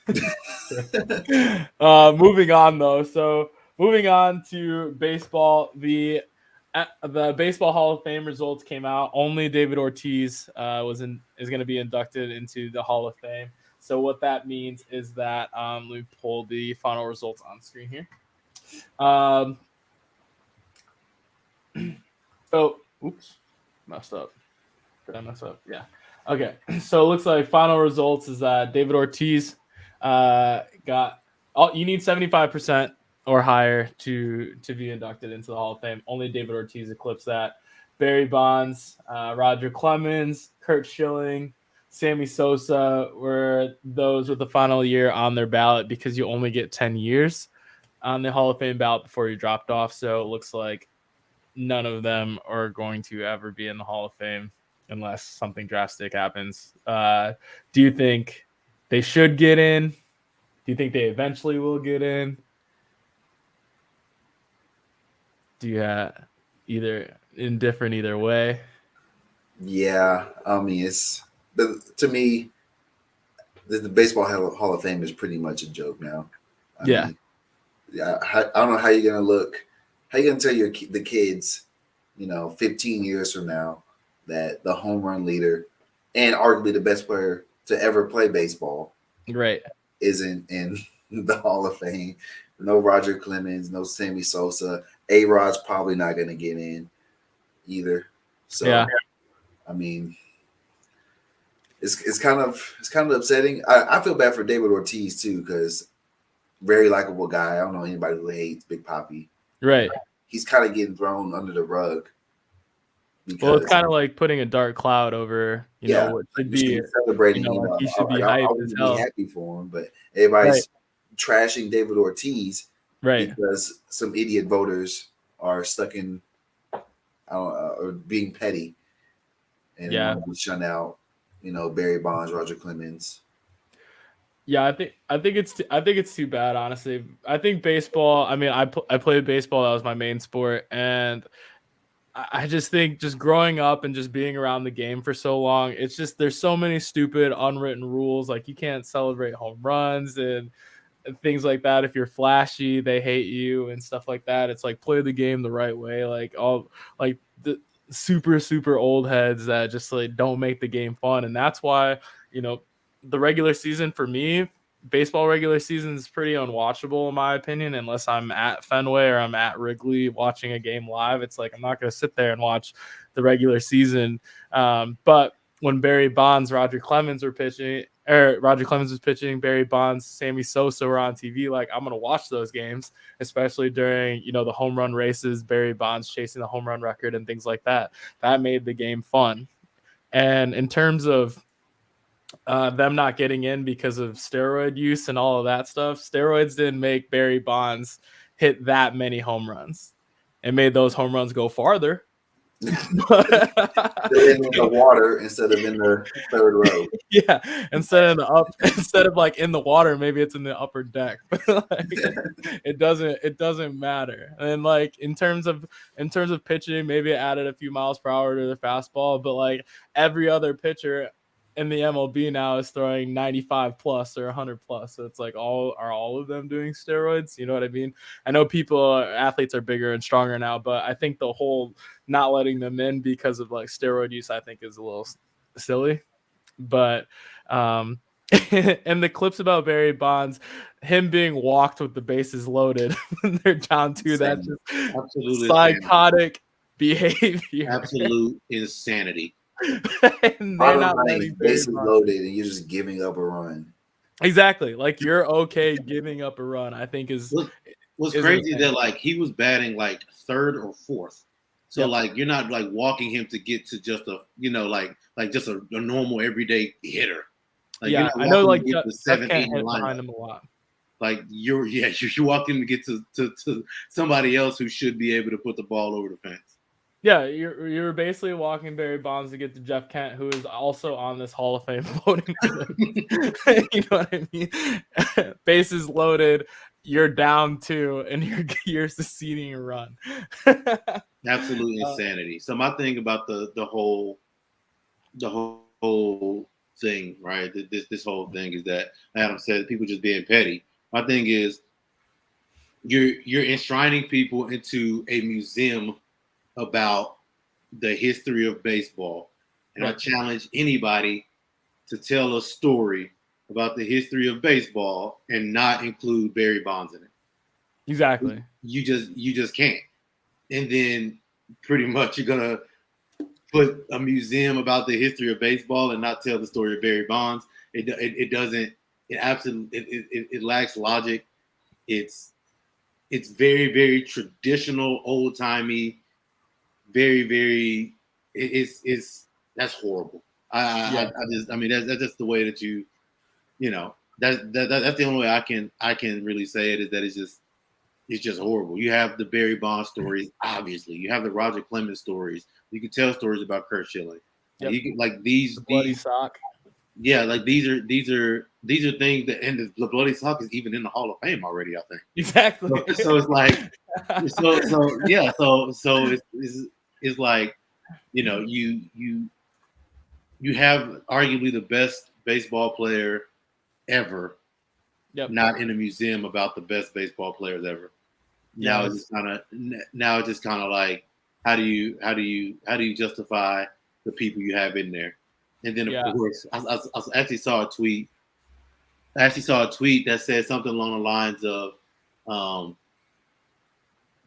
Moving on though, so moving on to baseball, the Baseball Hall of Fame results came out. Only David Ortiz is going to be inducted into the Hall of Fame. So what that means is that let me pull the final results on screen here. Oops, messed up. Did I mess up? Yeah. Okay, so it looks like final results is that David Ortiz got you need 75% or higher to be inducted into the Hall of Fame. Only David Ortiz eclipsed that. Barry Bonds, Roger Clemens, Curt Schilling, Sammy Sosa were those with the final year on their ballot because you only get 10 years on the Hall of Fame ballot before you dropped off. So it looks like none of them are going to ever be in the Hall of Fame unless something drastic happens. Do you think they should get in? Do you think they eventually will get in? Do you either indifferent either way? Yeah, I mean, to me, the Baseball Hall of Fame is pretty much a joke now. I mean, I don't know how you're gonna look. How you gonna tell the kids, 15 years from now, that the home run leader and arguably the best player to ever play baseball, right, isn't in the Hall of Fame? No Roger Clemens, no Sammy Sosa. A-Rod's probably not going to get in either. So, yeah. I mean, it's kind of upsetting. I feel bad for David Ortiz too because very likable guy. I don't know anybody who hates Big Papi. Right. He's kind of getting thrown under the rug. Well, it's kind of like putting a dark cloud over, what should be celebrating. He should be hyped as hell. Be happy for him, but everybody's trashing David Ortiz, because some idiot voters are stuck in, or being petty, and be shunned out. Barry Bonds, Roger Clemens. Yeah, I think it's too bad, honestly. I think baseball. I mean, I played baseball. That was my main sport, and I just think just growing up and just being around the game for so long, it's just there's so many stupid unwritten rules. Like you can't celebrate home runs and things like that. If you're flashy, they hate you and stuff like that. It's like play the game the right way. Like all like the super old heads that just like don't make the game fun. And that's why, the regular season for me baseball regular season is pretty unwatchable in my opinion, unless I'm at Fenway or I'm at Wrigley watching a game live. It's like I'm not going to sit there and watch the regular season. But when Barry Bonds, Roger Clemens was pitching, Barry Bonds, Sammy Sosa were on TV. Like I'm going to watch those games, especially during, the home run races, Barry Bonds chasing the home run record and things like that. That made the game fun. And in terms of them not getting in because of steroid use and all of that stuff, steroids didn't make Barry Bonds hit that many home runs. It made those home runs go farther. They're in the water instead of in the third row. Yeah, instead of like in the water, maybe it's in the upper deck. It doesn't matter. And like in terms of pitching, maybe it added a few miles per hour to the fastball, but like every other pitcher in the MLB now is throwing 95 plus or 100 plus. So it's like all of them doing steroids? You know what I mean? I know athletes are bigger and stronger now, but I think the whole not letting them in because of like steroid use, I think is a little silly. But and the clips about Barry Bonds, him being walked with the bases loaded when they're down two, that's just absolutely psychotic behavior. Absolute insanity. And they're not letting bases loaded and you're just giving up a run. Exactly. Like you're okay giving up a run, I think is what's crazy that like he was batting like third or fourth. So like you're not like walking him to get to just a like just a normal everyday hitter. Like, yeah, I know like the 7th, 8th behind him a lot. Like you're walking to get to somebody else who should be able to put the ball over the fence. Yeah, you're basically walking Barry Bonds to get to Jeff Kent, who is also on this Hall of Fame voting. You know what I mean? Bases loaded, you're down 2, and you're succeeding a run. Absolute insanity. So my thing about the whole thing, right? This whole thing is that Adam said people just being petty. My thing is you're enshrining people into a museum about the history of baseball. And I challenge anybody to tell a story about the history of baseball and not include Barry Bonds in it. Exactly. You just can't. And then pretty much you're gonna put a museum about the history of baseball and not tell the story of Barry Bonds. It lacks logic. It's very, very traditional, old timey. Very, very. That's horrible. That's just the way that that's the only way I can really say it, is that it's just horrible. You have the Barry Bonds stories, obviously. You have the Roger Clemens stories. You can tell stories about Kurt Schilling. Yep. You can, like these the bloody sock. Yeah, like these are things that, and the bloody sock is even in the Hall of Fame already, I think. Exactly. So it's like, so it's like, you have arguably the best baseball player ever, not in a museum about the best baseball players ever. Now it's just kind of like, how do you justify the people you have in there? And then of course, I actually saw a tweet. That said something along the lines of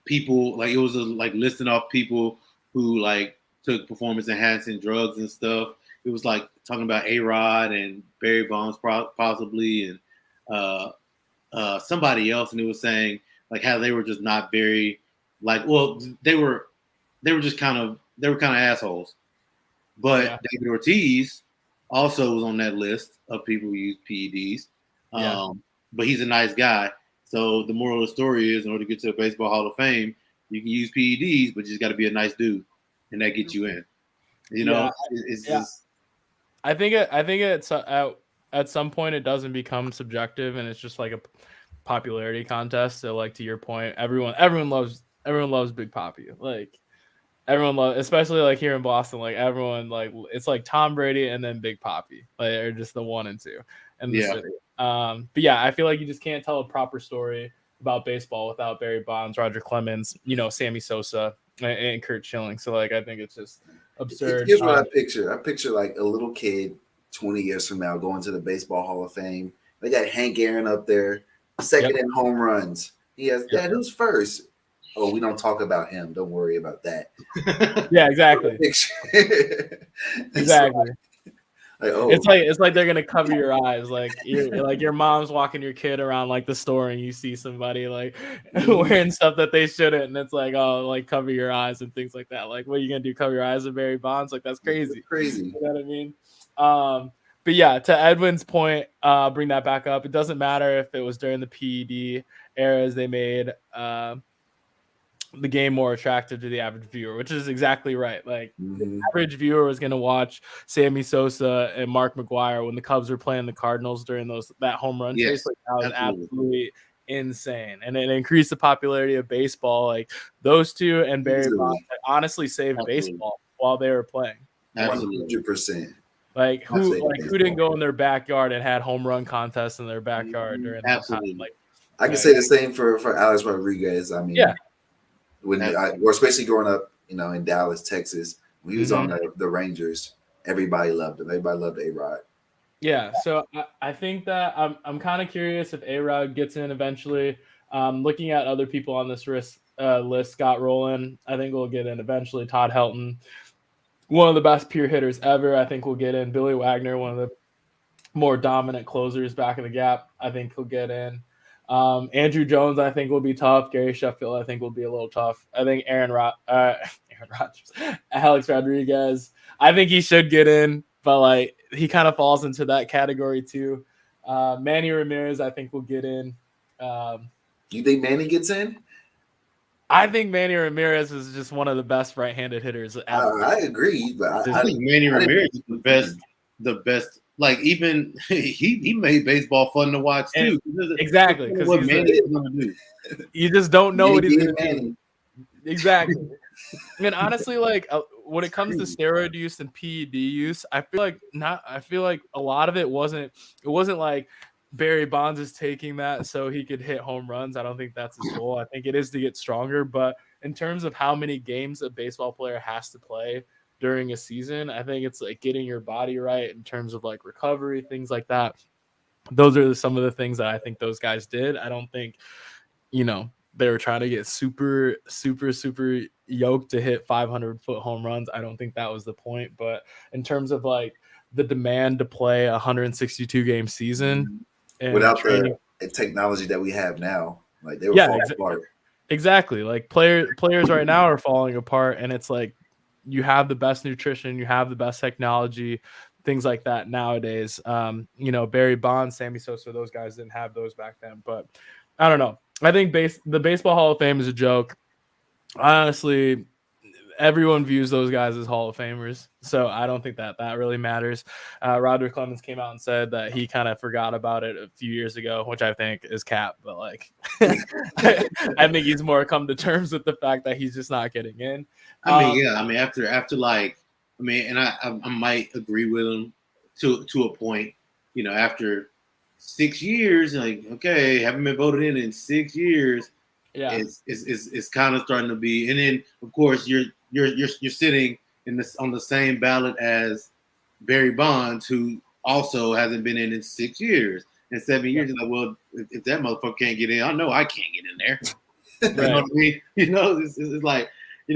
people, like it was like listing off people who like took performance enhancing drugs and stuff. It was like talking about A-Rod and Barry Bonds possibly, and somebody else, and it was saying like how they were just not very they were kind of assholes. But David Ortiz also was on that list of people who use PEDs. But he's a nice guy. So the moral of the story is, in order to get to the Baseball Hall of Fame, you can use PEDs, but you just got to be a nice dude, and that gets you in. It's just. I think it's at some point it doesn't become subjective, and it's just like a popularity contest. So, like to your point, everyone loves Big Papi. Like everyone loves, especially like here in Boston. Like everyone, like it's like Tom Brady and then Big Papi. Like are just the 1 and 2 in the city. But yeah, I feel like you just can't tell a proper story about baseball without Barry Bonds, Roger Clemens, Sammy Sosa, and Kurt Schilling. So like I think it's just absurd. Here's what I picture. I picture like a little kid 20 years from now going to the Baseball Hall of Fame, They got Hank Aaron up there, second in home runs. He has Dad. Who's first? Oh, we don't talk about him. Don't worry about that. Yeah, exactly. Exactly. It's like they're gonna cover your eyes, like your mom's walking your kid around like the store and you see somebody like wearing stuff that they shouldn't, and it's like, oh, like cover your eyes and things like that. Like, what are you gonna do? Cover your eyes with Barry Bonds? Like, that's crazy. Crazy. You know what I mean? But yeah, to Edwin's point, bring that back up. It doesn't matter if it was during the PED eras, they made the game more attractive to the average viewer, which is exactly right. Like the average viewer was going to watch Sammy Sosa and Mark McGwire when the Cubs were playing the Cardinals during that home run chase. Like, that was absolutely insane, and it increased the popularity of baseball. Like, those two and Barry Bonds honestly saved baseball while they were playing. 100%. Like, who didn't go in their backyard and had home run contests in their backyard during that time? Like, I can say the same for Alex Rodriguez. I mean, or especially growing up, in Dallas, Texas, when he was on the Rangers, everybody loved him. Everybody loved A-Rod. Yeah, so I think that I'm kind of curious if A-Rod gets in eventually. Looking at other people on this list, Scott Rowland, I think we'll get in eventually. Todd Helton, one of the best pure hitters ever, I think we'll get in. Billy Wagner, one of the more dominant closers back in the gap, I think he'll get in. Andrew Jones, I think, will be tough. Gary Sheffield, I think, will be a little tough. I think Aaron Rodgers, Alex Rodriguez, I think he should get in, but like he kind of falls into that category too. Manny Ramirez, I think, will get in. You think Manny gets in? I think Manny Ramirez is just one of the best right-handed hitters ever. I agree, but I think Manny Ramirez is the best. Like, even he made baseball fun to watch too. Exactly, because what Manny is going to do. You just don't know what he's going to do. Exactly. I mean, honestly, like when it comes to steroid use and PED use, I feel like a lot of it wasn't like Barry Bonds is taking that so he could hit home runs. I don't think that's his goal. I think it is to get stronger. But in terms of how many games a baseball player has to play during a season, I think it's like getting your body right in terms of like recovery, things like that. Those are some of the things that I think those guys did. I don't think, they were trying to get super, super, super yoked to hit 500-foot home runs. I don't think that was the point. But in terms of like the demand to play a 162-game season, and without the technology that we have now, like they were falling apart. Exactly. Like players right now are falling apart, and it's like you have the best nutrition, you have the best technology, things like that nowadays. Barry Bonds, Sammy Sosa, those guys didn't have those back then. But I don't know. I think the Baseball Hall of Fame is a joke. Honestly, everyone views those guys as Hall of Famers, so I don't think that really matters. Roger Clemens came out and said that he kind of forgot about it a few years ago, which I think is cap. But like, I think he's more come to terms with the fact that he's just not getting in. After and I might agree with him to a point. After 6 years, like, okay, haven't been voted in 6 years. Yeah, it's kind of starting to be, and then of course you're sitting on the same ballot as Barry Bonds, who also hasn't been in 6 years and 7 years. Like, well, if that motherfucker can't get in, I know I can't get in there. You know what I mean? It's like,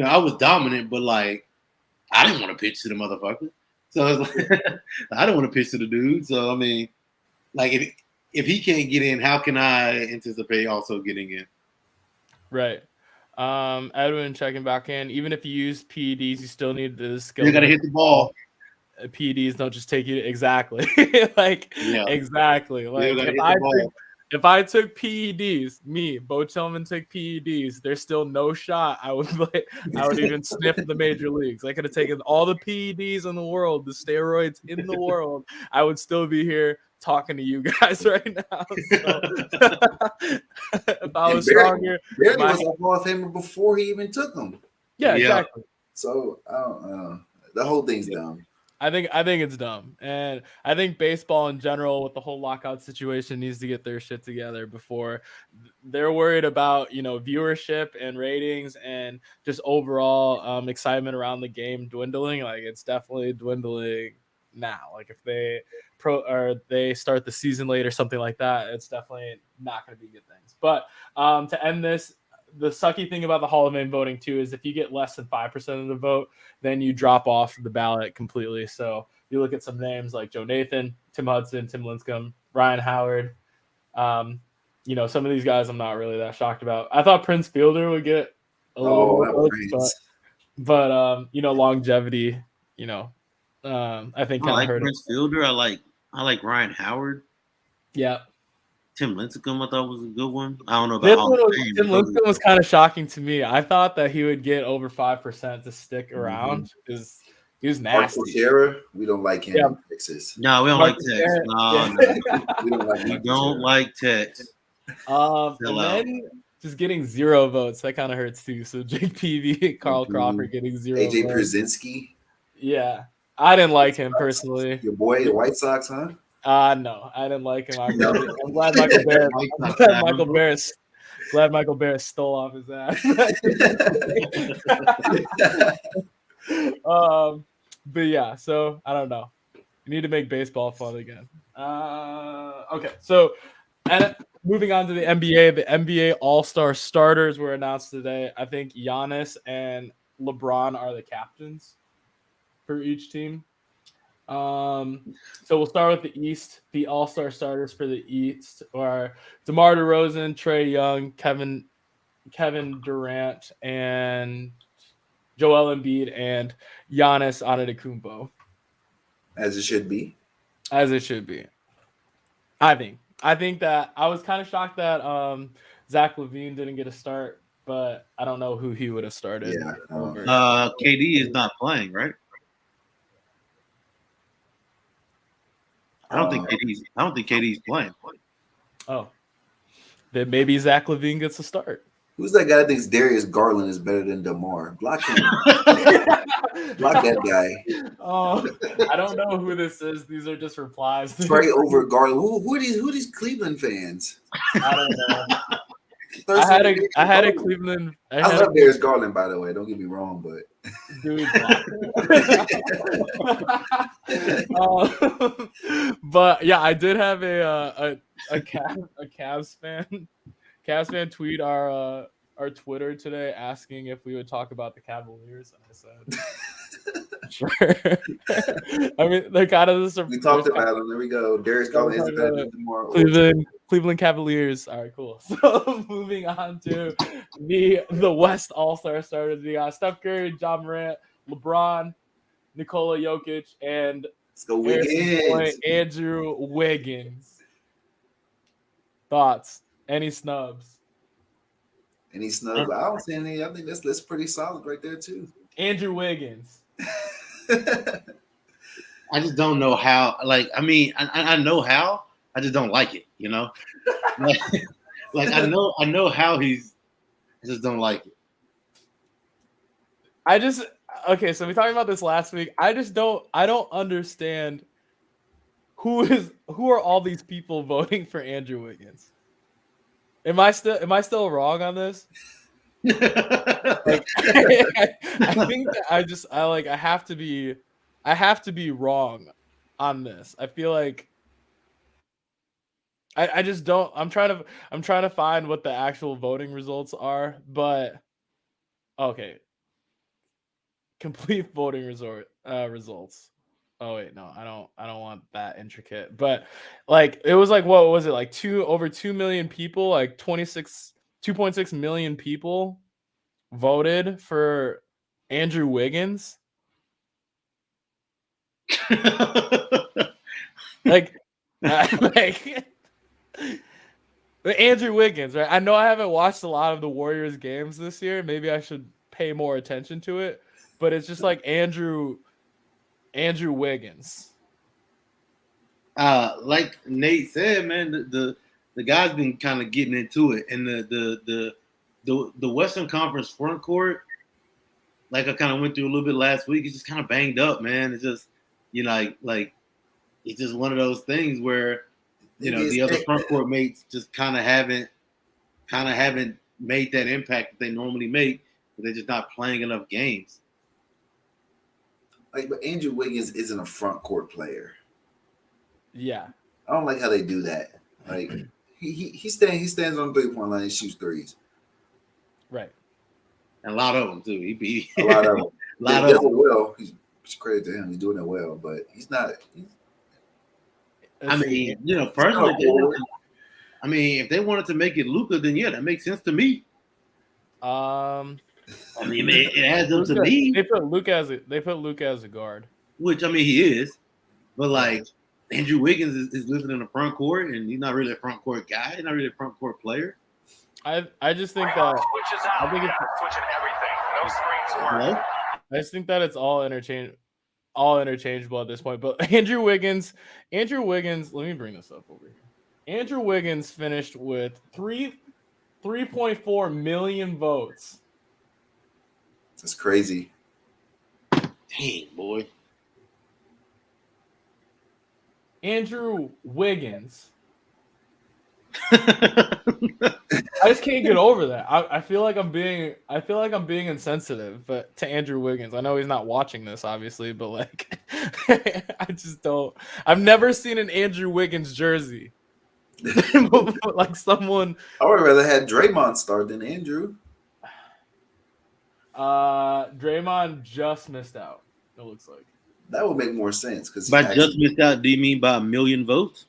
I was dominant, but like I didn't want to pitch to the motherfucker. So it's like I don't want to pitch to the dude. So I mean, like if he can't get in, how can I anticipate also getting in? Right. Edwin checking back in. Even if you use PEDs, you still need the skill. You got to hit the ball. PEDs don't just take you exactly. Exactly. Like if I took PEDs, Bo Tillman took PEDs, there's still no shot I would even sniff the major leagues. I could have taken all the PEDs in the world, the steroids in the world. I would still be here talking to you guys right now. So, if I was stronger, Barry was a Hall of Famer before he even took them. Yeah, exactly. So I don't know. The whole thing's dumb. I think it's dumb, and I think baseball in general, with the whole lockout situation, needs to get their shit together before they're worried about viewership and ratings and just overall excitement around the game dwindling. Like, it's definitely dwindling now. Like if they start the season late or something like that, it's definitely not going to be good things. But to end this, the sucky thing about the Hall of Fame voting too is if you get less than 5% of the vote, then you drop off the ballot completely. So you look at some names like Joe Nathan, Tim Hudson, Tim Lincecum, Ryan Howard. Some of these guys I'm not really that shocked about. I thought Prince Fielder would get a little more votes, but longevity, I think kind of hurt Prince Fielder. I like Ryan Howard. Yeah. Tim Lincecum, I thought was a good one. I don't know about Tim Lincecum was kind of shocking to me. I thought that he would get over 5% to stick around because he was nasty. We don't like him in Texas. No, we don't like Tex. No. We don't like Tex. And then just getting 0 votes, that kind of hurts too. So Jake Peavy, Carl Crawford getting 0 AJ votes. Brzezinski. Yeah. I didn't like him personally. Your boy, the White Sox, huh? No, I didn't like him. I'm glad Michael Barrett stole off his ass. But yeah, so I don't know. You need to make baseball fun again. Okay, so and moving on to the NBA All-Star starters were announced today. I think Giannis and LeBron are the captains for each team. So we'll start with the East. The All-Star starters for the East are DeMar DeRozan, Trae Young, Kevin Durant, and Joel Embiid, and Giannis Antetokounmpo. As it should be. I think that I was kind of shocked that Zach LaVine didn't get a start, but I don't know who he would have started. Yeah. KD is not playing, right? I don't think KD's playing. Oh, then maybe Zach LaVine gets a start. Who's that guy that thinks Darius Garland is better than DeMar? Block him. Block that guy. Oh, I don't know who this is. These are just replies. Trey over Garland. Who are these Cleveland fans? I don't know. I had a Cleveland. I love Darius Garland, by the way. Don't get me wrong, but dude. But yeah, I did have a Cavs fan tweet our Twitter today asking if we would talk about the Cavaliers, and I said, sure. I mean, they're kind of this. We talked about them. There we go. Darius Garland is better than DeMar. Cleveland Cavaliers. All right, cool. So moving on to the West All-Star starters, we got Steph Curry, John Morant, LeBron, Nikola Jokic, and Andrew Wiggins. Thoughts? Any snubs? I don't see any. I think that's pretty solid right there too. Andrew Wiggins. I just don't know how. I know how. I just don't like it. I know how he's. I just don't like it. Okay, so we talked about this last week. I don't understand who are all these people voting for Andrew Wiggins. Am I still wrong on this? I think that I have to be wrong on this. I feel like I just don't. I'm trying to find what the actual voting results are, but okay. Complete voting results. Oh wait, no, I don't want that intricate. But it was what was it? Over 2 million people, 2.6 million people voted for Andrew Wiggins. Andrew Wiggins, right? I know I haven't watched a lot of the Warriors games this year. Maybe I should pay more attention to it. But it's just Andrew Wiggins. Like Nate said, man, the guy's been kind of getting into it, and the Western Conference front court, I kind of went through a little bit last week. It's just kind of banged up, man. It's just it's just one of those things where the other front court mates just kind of haven't made that impact that they normally make. But they're just not playing enough games. Like, but Andrew Wiggins isn't a front court player. Yeah. I don't like how they do that. Like he stands on the 3-point line and shoots threes. Right. And a lot of them too. He beat A lot of them. a lot He of does them. it well. He's credit to him. He's doing it well, but he's not. I mean, you know, He's personally, not a forward. I mean, if they wanted to make it Luka, then yeah, that makes sense to me. I mean, it adds up to me. They put Luke as a guard. Which I mean, he is, but like Andrew Wiggins is living in the front court, and he's not really a front court guy. He's not really a front court player. I just think that I think it's switching everything. No screens work. Hello? I just think that it's all interchangeable at this point. But Andrew Wiggins, let me bring this up over here. Andrew Wiggins finished with 3.4 million votes. That's crazy. Dang, boy. Andrew Wiggins. I just can't get over that. I feel like I'm being insensitive, but to Andrew Wiggins. I know he's not watching this, obviously, but like I just don't. I've never seen an Andrew Wiggins jersey. Like someone. I would rather had Draymond start than Andrew. Draymond just missed out. It looks like. That would make more sense because By just missed out, do you mean by 1 million votes?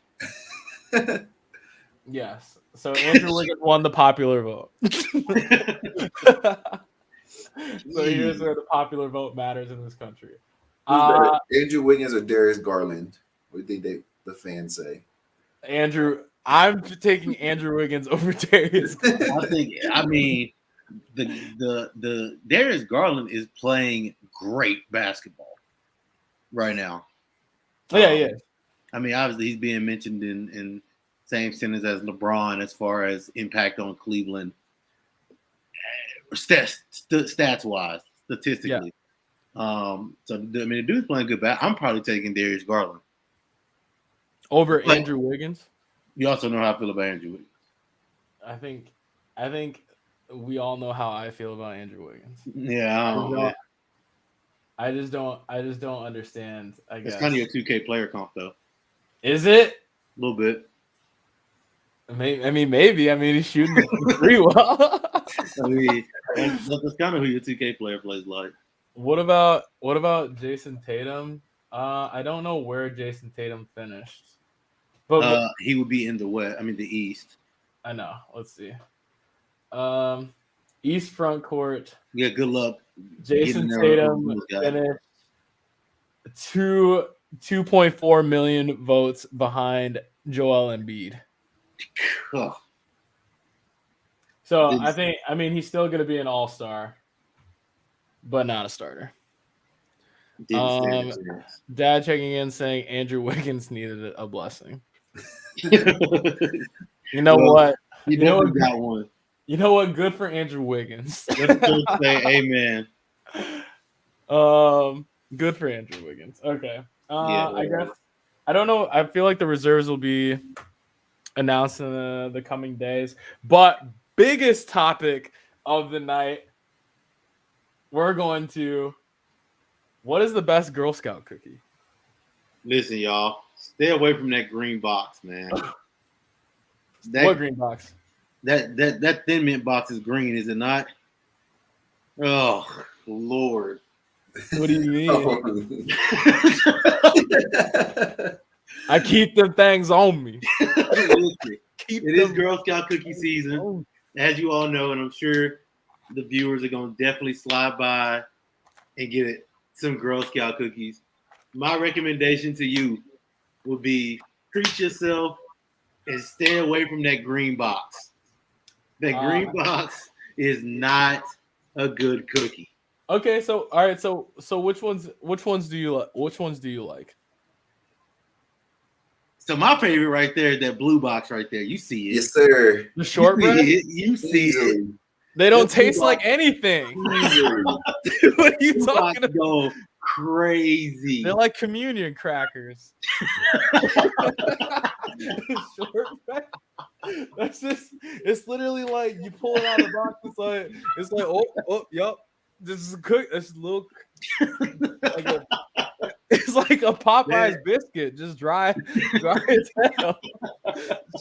Yes. So Andrew Wiggins won the popular vote. So here's where the popular vote matters in this country. Andrew Wiggins or Darius Garland? What do you think the fans say? Andrew, I'm taking Andrew Wiggins over Darius. I mean, the Darius Garland is playing great basketball right now. Yeah. I mean, obviously he's being mentioned in same sentence as LeBron as far as impact on Cleveland, stats wise, statistically. Yeah. So I mean, the dude's playing good basketball. I'm probably taking Darius Garland over Andrew Wiggins. You also know how I feel about Andrew Wiggins. I think we all know how I feel about Andrew Wiggins. Yeah, I just don't understand. I guess it's kind of your 2K player comp, though. Is it? A little bit. Maybe. I mean, he's shooting pretty well. I mean, that's kind of who your 2K player plays like. What about Jason Tatum? I don't know where Jason Tatum finished, but he would be in the West. I mean, the East. I know. Let's see. East front court. Yeah, good luck. Jason Tatum finished 2.4 million votes behind Joel Embiid. Oh. So I mean he's still going to be an all-star, but not a starter. Dad checking in saying Andrew Wiggins needed a blessing. You know what? You know what? Got one. You know what? Good for Andrew Wiggins. Let's say amen. Good for Andrew Wiggins. Okay. I guess I don't know. I feel like the reserves will be announced in the coming days. But biggest topic of the night, we're going to. What is the best Girl Scout cookie? Listen, y'all, stay away from that green box, man. What green box? That Thin Mint box is green, is it not? Oh, Lord. What do you mean? I keep them things on me. It is Girl Scout cookie season, as you all know, and I'm sure the viewers are going to definitely slide by and get some Girl Scout cookies. My recommendation to you would be treat yourself and stay away from that green box. That green box is not a good cookie. Okay, so all right, so which ones do you like? So my favorite right there is that blue box right there. You see it. Yes, sir. The shortbread? You see it. They don't taste like anything. What are you talking about? Go crazy. They're like communion crackers. That's just, it's literally like you pull it out of the box. It's like, oh, yup. This is a cook. This is a little, like It's like a Popeye's biscuit, just dry as hell.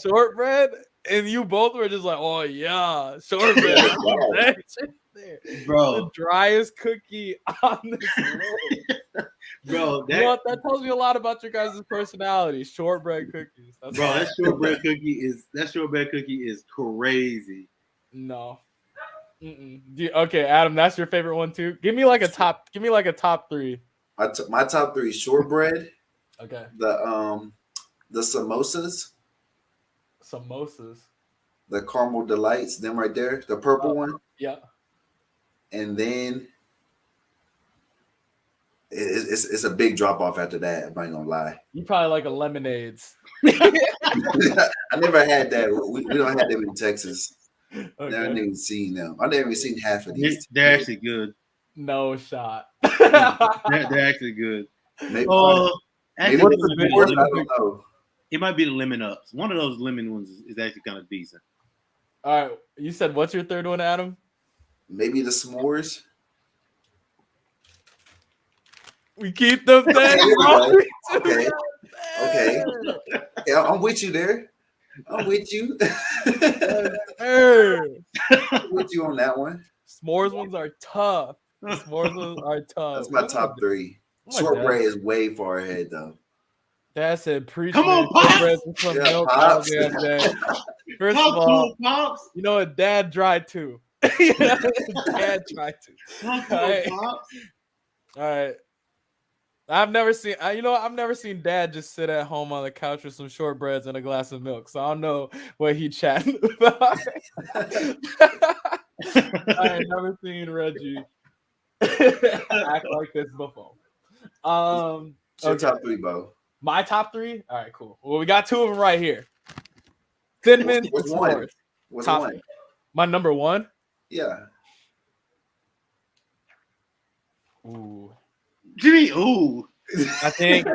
Shortbread, and you both were just like, oh yeah, shortbread. That shit there. Bro. The driest cookie on this world. Bro, You know what? That tells me a lot about your guys' personality. Shortbread cookies. That's bro, that shortbread cookie is crazy. No. Okay, Adam, that's your favorite one too. Give me like a top 3. My top 3: shortbread. Okay. The samosas. The caramel delights. Them right there. The purple one. Yeah. And then it's a big drop off after that. I'm not gonna lie. You probably like a lemonades. I never had that. We don't have them in Texas. Okay. Never even seen them. I never even seen half of these. They're actually good. No shot. They're actually good. Maybe, Actually, maybe I don't know. it might be the lemon ups. One of those lemon ones is actually kind of decent. All right. You said what's your third one, Adam? Maybe the s'mores. We keep them things. Okay. Yeah, I'm with you there. I'm with you. Hey. I'm with you on that one. S'mores ones are tough. S'mores ones are tough. That's my top 3. Shortbread is way far ahead though. That's it. Preach. Come on, Pops. Pops. First of all, Pops. you know what? Dad tried too. Dad tried to. All right. I've never seen Dad just sit at home on the couch with some shortbreads and a glass of milk. So I don't know what he chatting about. I ain't never seen Reggie act like this before. Your top 3, Bo. My top 3? All right, cool. Well, we got 2 of them right here. Thin Mints. What's one? What's one? My number 1? Yeah. Ooh. Jimmy, ooh. I think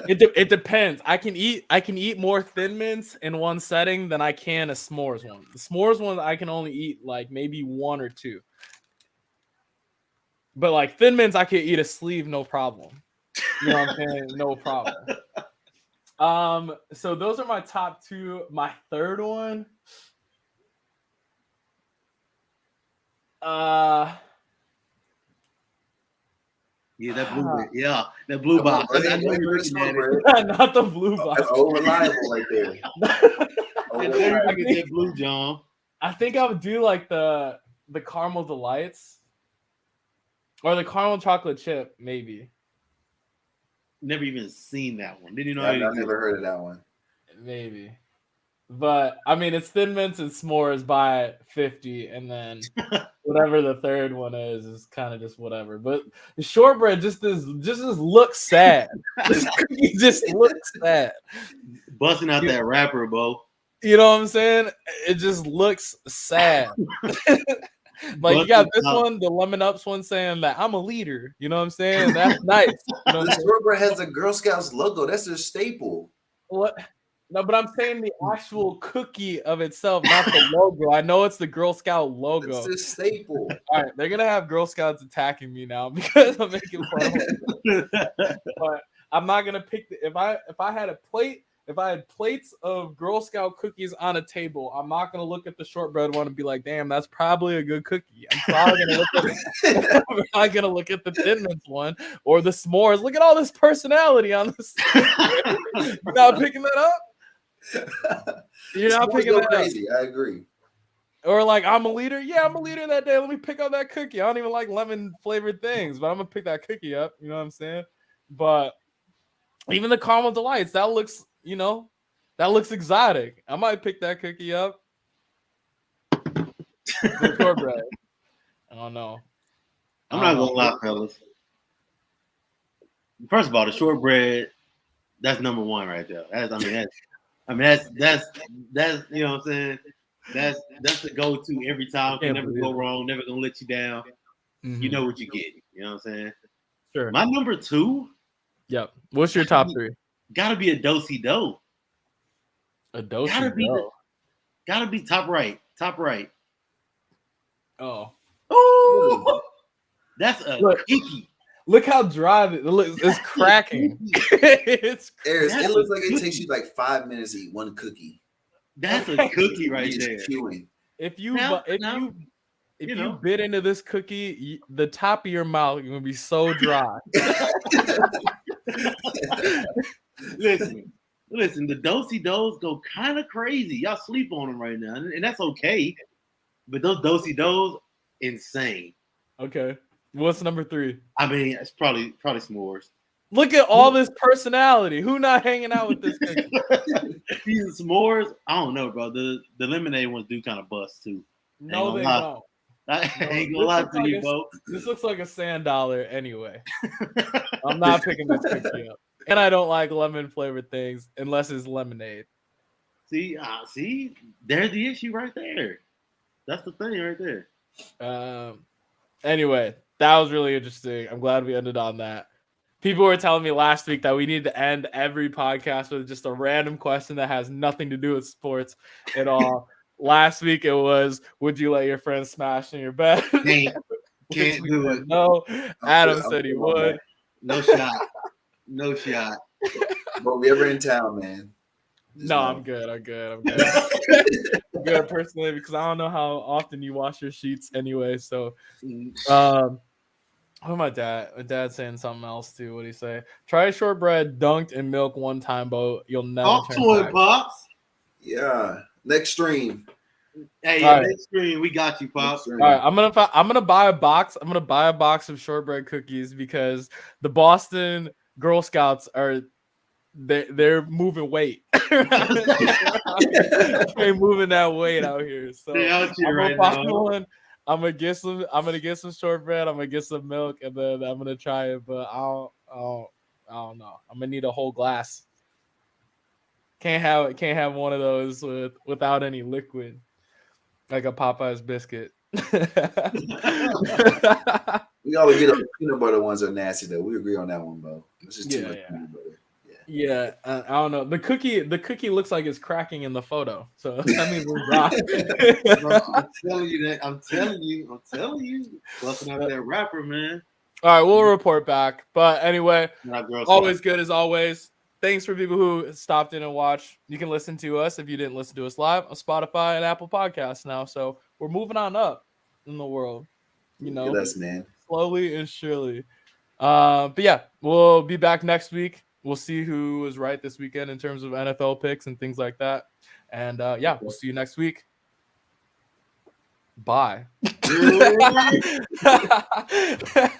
it depends. I can eat more Thin Mints in one setting than I can a s'mores one. The s'mores one I can only eat like maybe 1 or 2. But like Thin Mints I could eat a sleeve no problem. You know what I'm saying? No problem. So those are my top 2. My third one that blue box. Not the blue box. That's unreliable right there. That blue John. I think I would do like the caramel delights or the caramel chocolate chip, maybe. Never even seen that one. Didn't you know? I've never heard of that one. Maybe. But I mean, it's Thin Mints and s'mores by 50, and then whatever the third one is kind of just whatever. But the shortbread just looks sad. This cookie just looks sad. Busting out that rapper, Bo. You know what I'm saying? It just looks sad. Like you got this one, the Lemon Ups one, saying that I'm a leader. You know what I'm saying? That's nice. You know The shortbread has a Girl Scouts logo. That's their staple. What? No, but I'm saying the actual cookie of itself, not the logo. I know it's the Girl Scout logo. It's their staple. All right, they're gonna have Girl Scouts attacking me now because I'm making fun of them. But I'm not gonna pick if I had a plate. If I had plates of Girl Scout cookies on a table, I'm not gonna look at the shortbread one and be like, "Damn, that's probably a good cookie." I'm probably gonna look at the Thin Mints one or the s'mores. Look at all this personality on this. You're not picking that up. You're not picking that crazy. up. I agree. Or like, I'm a leader. Yeah, I'm a leader that day. Let me pick up that cookie. I don't even like lemon flavored things, but I'm gonna pick that cookie up. You know what I'm saying? But even the caramel delights, that looks exotic. I might pick that cookie up. The shortbread. I don't know. I'm not gonna lie, fellas. First of all, the shortbread, that's number 1 right there. That's you know what I'm saying? That's the go-to every time. Can never go wrong, never gonna let you down. Mm-hmm. You know what you get. You know what I'm saying? Sure. My number 2. Yep. What's your top 3? Gotta be a do-si-do. A do-si-do. Gotta be top right. Top right. Oh. Ooh. That's a cookie. Look how dry it's cracking. It's Aris, it looks like it takes you like 5 minutes to eat one cookie. That's a cookie right You're there. just chewing. if you Now- if now, you if you you know. bit into this cookie, the top of your mouth is gonna be so dry. Listen, the do-si-dos go kind of crazy. Y'all sleep on them right now, and that's okay. But those do-si-dos, insane. Okay, what's number 3? I mean, it's probably s'mores. Look at all this personality. Who not hanging out with this cookie? These s'mores, I don't know, bro. The lemonade ones do kind of bust too. No, Ain't they gonna lie. don't. I ain't No, gonna lie this to looks you, like bro. This looks like a sand dollar anyway. I'm not picking this cookie up. And I don't like lemon flavored things unless it's lemonade. See, there's the issue right there. That's the thing right there. Anyway, that was really interesting. I'm glad we ended on that. People were telling me last week that we need to end every podcast with just a random question that has nothing to do with sports at all. Last week it was, would you let your friend smash in your bed? Can't do it. No. Adam said he would. No shot. No shot. But we ever in town, man. Just No, know. I'm good. I'm good personally because I don't know how often you wash your sheets anyway. So, who my dad? My dad's saying something else too. What do you say? Try shortbread dunked in milk one time, but you'll never Talk turn to it, back. Pops. Yeah. Next stream. Hey, All right. next screen, we got you, Pops. Next All right, I'm gonna buy a box. I'm gonna buy a box of shortbread cookies because the Boston Girl Scouts they're moving weight. They're moving that weight out here. So They're out here I'm right gonna buy now. one. I'm gonna get some shortbread. I'm gonna get some milk, and then I'm gonna try it. But I don't know. I'm gonna need a whole glass. Can't have one of those without any liquid, like a Popeye's biscuit. We gotta get the peanut butter ones are nasty though. We agree on that one, bro. This is too much peanut butter. Yeah, I don't know. The cookie looks like it's cracking in the photo, so that means it's dry. Bro, I'm telling you that. I'm telling you. Busting out that rapper, man. All right, we'll report back. But anyway, Not Girl always Scout. good as always. Thanks for people who stopped in and watched. You can listen to us if you didn't listen to us live on Spotify and Apple Podcasts now. So we're moving on up in the world, Look at us, man. slowly and surely. But yeah, we'll be back next week. We'll see who was right this weekend in terms of NFL picks and things like that. And yeah, we'll see you next week. Bye.